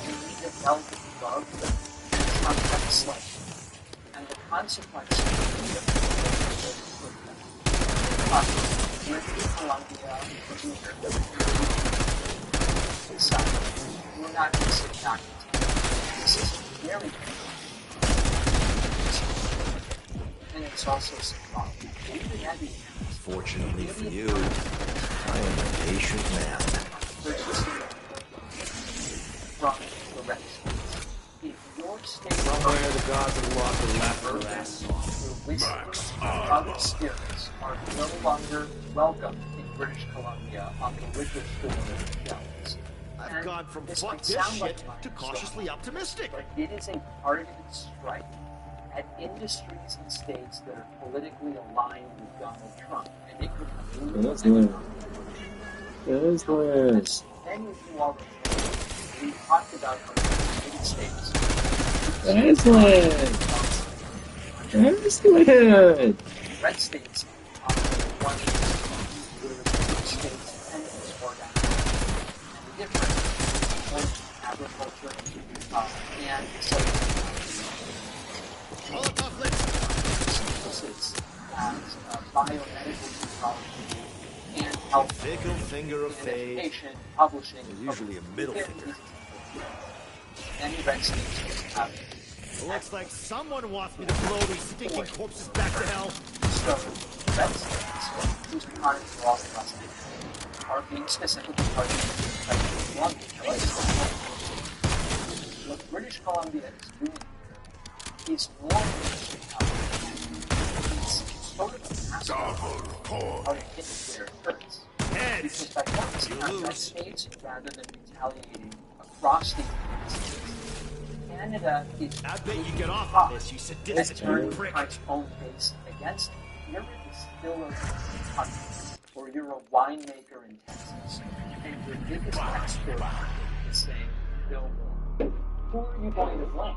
we need to melt love and complex slice. And the consequences British Columbia, we're not going to sit back. This is very and it's also symbolic. Fortunately for you, I am a patient man. From the rest. If your state Somewhere the gods of luck will laugh their ass off. the whispers of other spirits are no longer welcome in British Columbia on the liquor store shelves. I've gone from fuck this shit to cautiously optimistic. But it is a targeted strike at industries and states that are politically aligned with Donald Trump. And it could have many of you already we talked about the United States. Red states are one of the states and it's organized. And the difference is agriculture and synthesis as biomedical technology and health, Fickle finger of fate. education, publishing, Usually a middle finger. Many red states have it. Looks like someone wants me to blow these stinking corpses back to hell. So, red states, whose products are all trusted, are being specifically targeted by British Columbia. What British Columbia is doing is normally it's sort of a master how to hit where it hurts. Because by focusing on red states rather than retaliating across the United States, Canada is I bet you get off on this, you sadistic prick. its own base against it. You're a distiller in Kentucky, or you're a winemaker in Texas, and your biggest export is saying, Bill, who are you going to blame?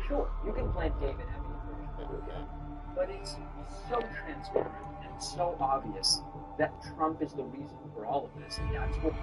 Sure, you can blame David Hemming, but it's so transparent and so obvious that Trump is the reason for all of this, and that's what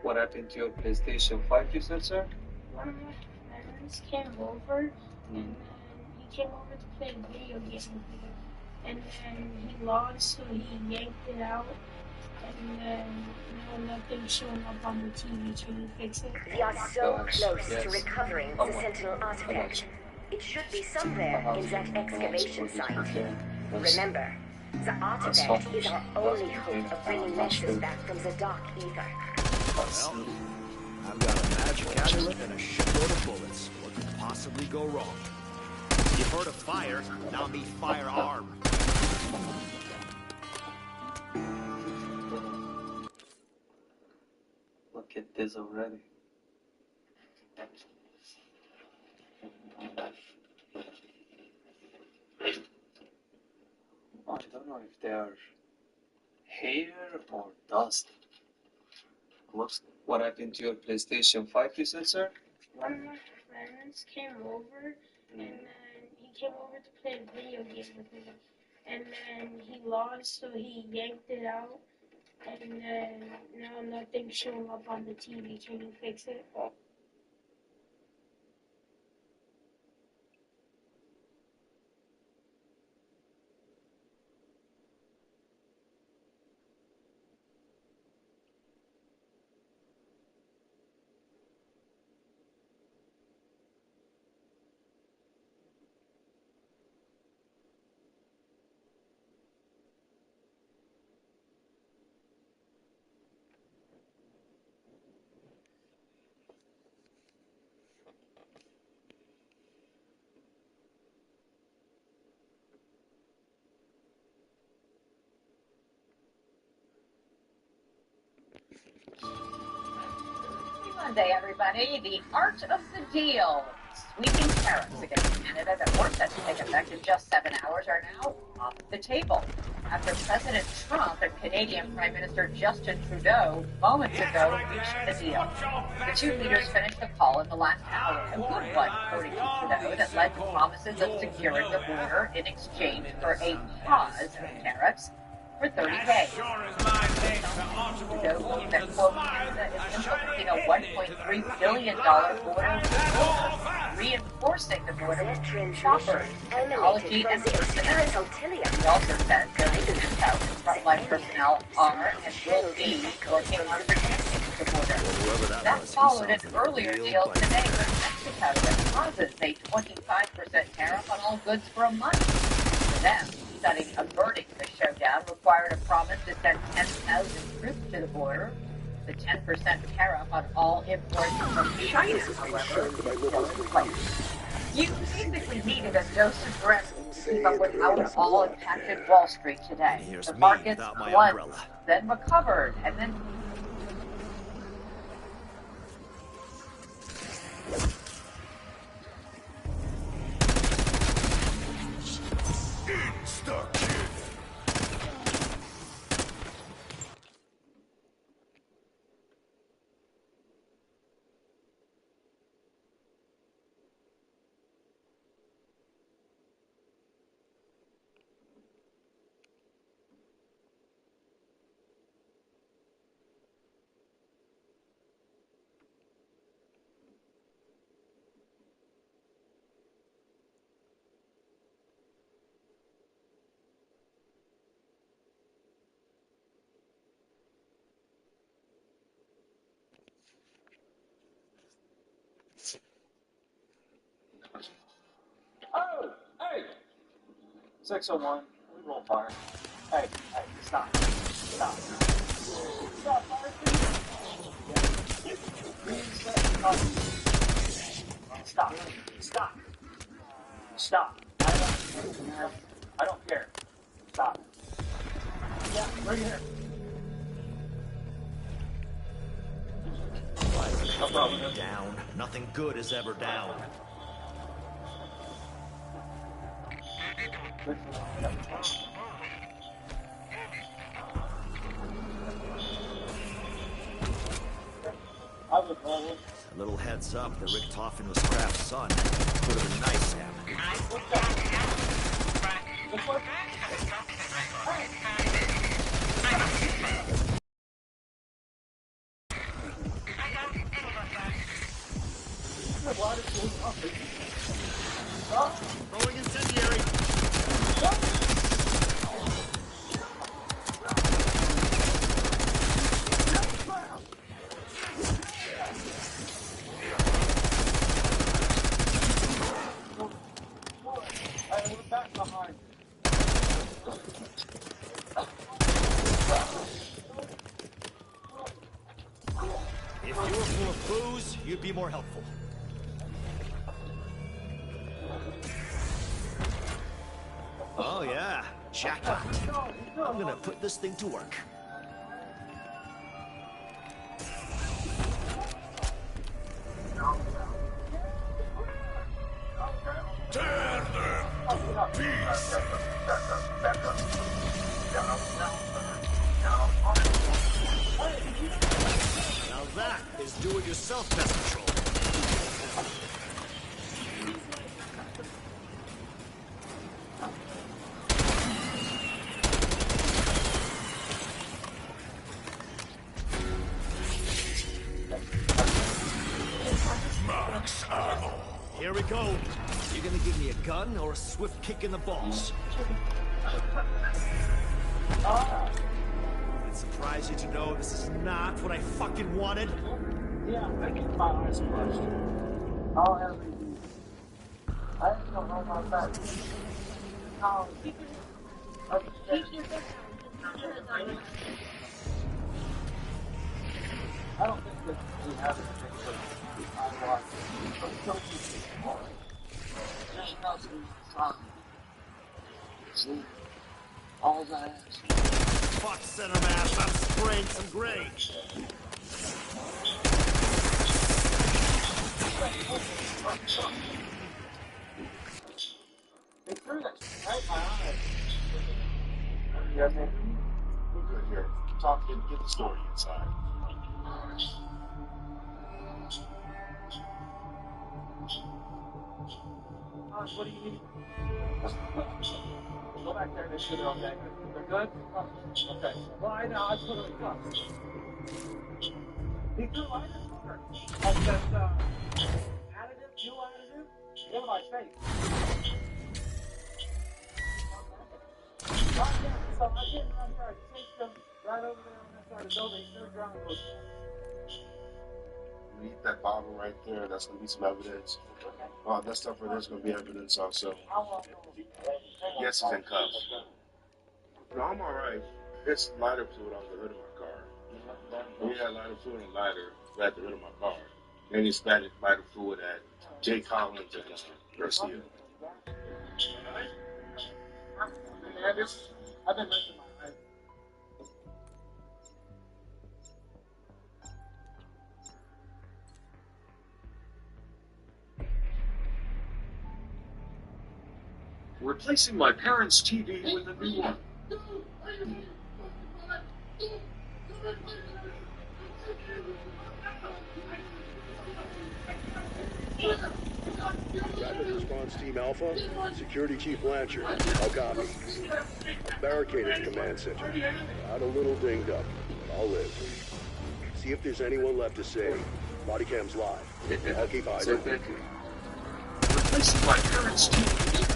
What happened to your PlayStation 5, you said, sir? One of my friends came over, and then he came over to play a video game with me. And then he lost, so he yanked it out. And then now nothing's showing up on the TV. Can you fix it? We are so close to recovering the Sentinel artifact. It should be somewhere in that excavation site. Remember, the artifact is our only hope of bringing Nexus back from the dark ether. Well, I've got a magic amulet and a shitload of bullets. What could possibly go wrong? You've heard of fire, now meet firearm. Look at this already. I don't know if they are hair or dust. Looks what happened to your PlayStation 5, you said, sir? One of my friends came over, and then he came over to play a video game with me. And then he lost, so he yanked it out. And then now nothing's showing up on the TV. Can you fix it? Monday, everybody. The art of the deal. Sweeping tariffs against Canada that were set to take effect in just 7 hours are now off the table. After President Trump and Canadian Prime Minister Justin Trudeau moments ago reached the deal. The two leaders finished the call in the last hour, a good one, according to Trudeau, that led to promises of securing the border in exchange for a pause of tariffs for 30 days. Trudeau wrote that, quote, Canada is implementing a $1.3 billion border control, reinforcing the border with shoppers, technology, and personnel. He also said that 10,000 frontline personnel are and will be working on protecting the border. That followed an earlier deal today with Mexico that pauses a 25% tariff on all goods for a month. For them, studying averting the showdown required a promise to send 10,000 troops to the border. The 10% tariff on all imports from China, however, is still in place. You basically needed a dose of Brexit to keep up with how it all impacted Wall Street today. The markets plunged, then recovered, and then... Oh, hey! 601, we roll fire. Hey, stop. Stop. Stop, fire, please. Stop. Stop. Stop. I don't care. Stop. Yeah, right here. No problem. Down. Nothing good is ever down. A little heads up, the Richtofen was Kraft's son. Would have been nice, Sam. Throwing incendiary. We're back behind. If you were full of booze, you'd be more helpful. Oh yeah, jackpot. I'm gonna put this thing to work. Tear them to pieces. Now that is do-it-yourself pest control. Max ammo. Here we go. You gonna give me a gun or a swift kick in the balls? It surprise you to know this is not what I fucking wanted? Yeah, I keep my eyes closed. I'll have it. I don't know about that. I don't think that we have anything for I watch. Just nothing from see all that. Fuck center mass, I'm spraying some gray. They threw that right in my eyes. You guys think? We're good here. Talk, get the story inside. What do you need? Go back there, make sure they're okay. They're good? Okay. Well, I know, I put them in cuffs. He threw lighter water. Like that, additive, new additive, in my face. Right there, so I came around here, I chased them right over there on that side of the building, they're drowning. Leave that bottle right there. That's going to be some evidence. That stuff right there is going to be evidence also. Yes, he's in cuffs. No, I'm all right. There's lighter fluid on the hood of my car. We had lighter fluid on lighter at the hood of my car. And he spatted lighter fluid at Jay Collins and Garcia. I've been rinsing my eyes. Replacing my parents' TV with a new one. Rapid Response Team Alpha, Security Chief Blanchard, I'll copy. Barricaded command center. Got a little dinged up, but I'll live. See if there's anyone left to save. Body cam's live. I'll keep eyes on it. Replacing my parents' TV.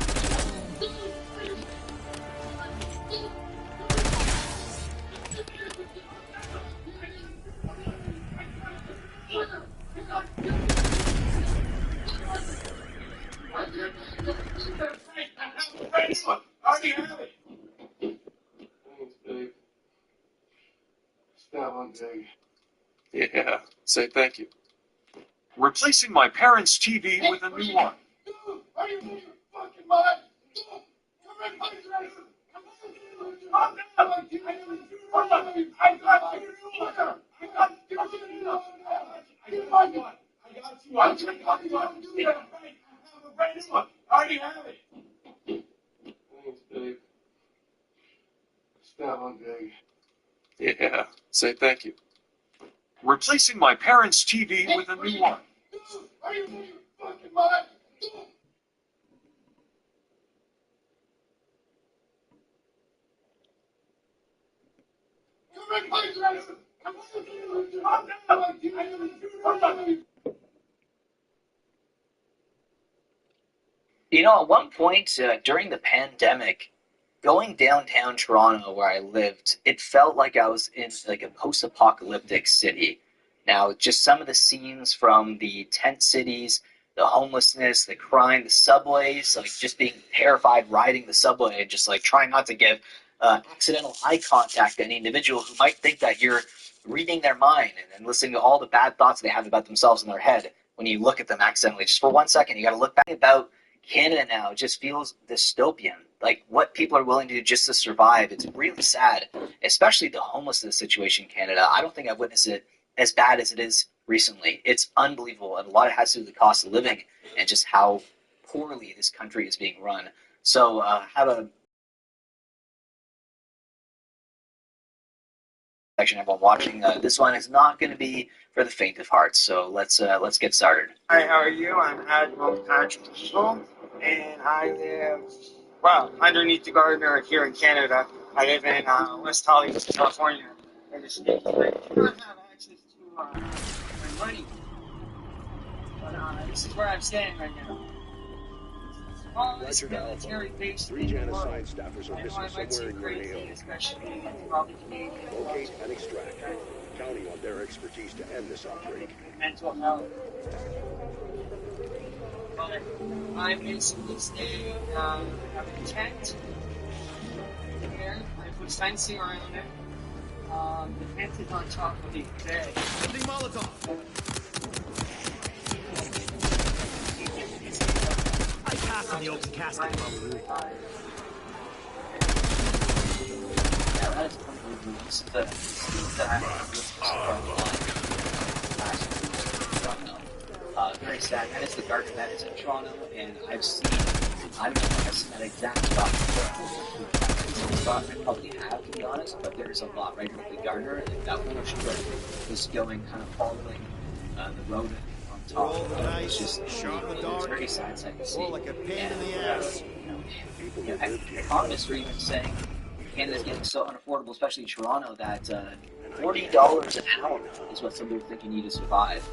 Already have it. Thanks, babe. That one thing. Yeah, say thank you. Replacing my parents' TV with a new one. Are you in your fucking mind? Come in, come I already have it. Thanks, babe. That one thing. Yeah, say thank you. Replacing my parents' TV with a new one. Are you in your fucking mind? You know, at one point during the pandemic, going downtown Toronto where I lived, it felt like I was in like a post-apocalyptic city. Now, just some of the scenes from the tent cities, the homelessness, the crime, the subways, like just being terrified riding the subway and just like trying not to give accidental eye contact to any individual who might think that you're reading their mind and listening to all the bad thoughts they have about themselves in their head when you look at them accidentally. Just for 1 second, you got to look back about Canada now. It just feels dystopian. Like what people are willing to do just to survive. It's really sad, especially the homelessness situation in Canada. I don't think I've witnessed it as bad as it is recently. It's unbelievable, and a lot of it has to do with the cost of living and just how poorly this country is being run. So have a section, everyone watching. This one is not going to be for the faint of heart. So let's get started. Hi, how are you? I'm Admiral Patrick Eagle, and I live, well, underneath the Gardner here in Canada. I live in West Hollywood, California. In the States. I do not have access to my money, but this is where I'm standing right now. Smallest military base in the world. I know I might seem crazy, especially probably Canadian. Locate and extract. Counting on their expertise to end this outbreak. Mental health. But I'm basically staying at a tent here. I put fencing around it. The tent is on top of the bed. Building Molotov. I cast on the open casket. Yeah, that is unbelievable. This is the scenes that I have very sad. That is the Gardner. That is in Toronto, and I've seen that exact spot before. I probably have, to be honest, but there's a lot right here with the Gardner, and that one was going kind of following the road on top. It's just it's a very sad sight to see. Like a pain in the ass. Economists are even saying Canada's getting so unaffordable, especially in Toronto, that $40 a pound is what some people think you need to survive.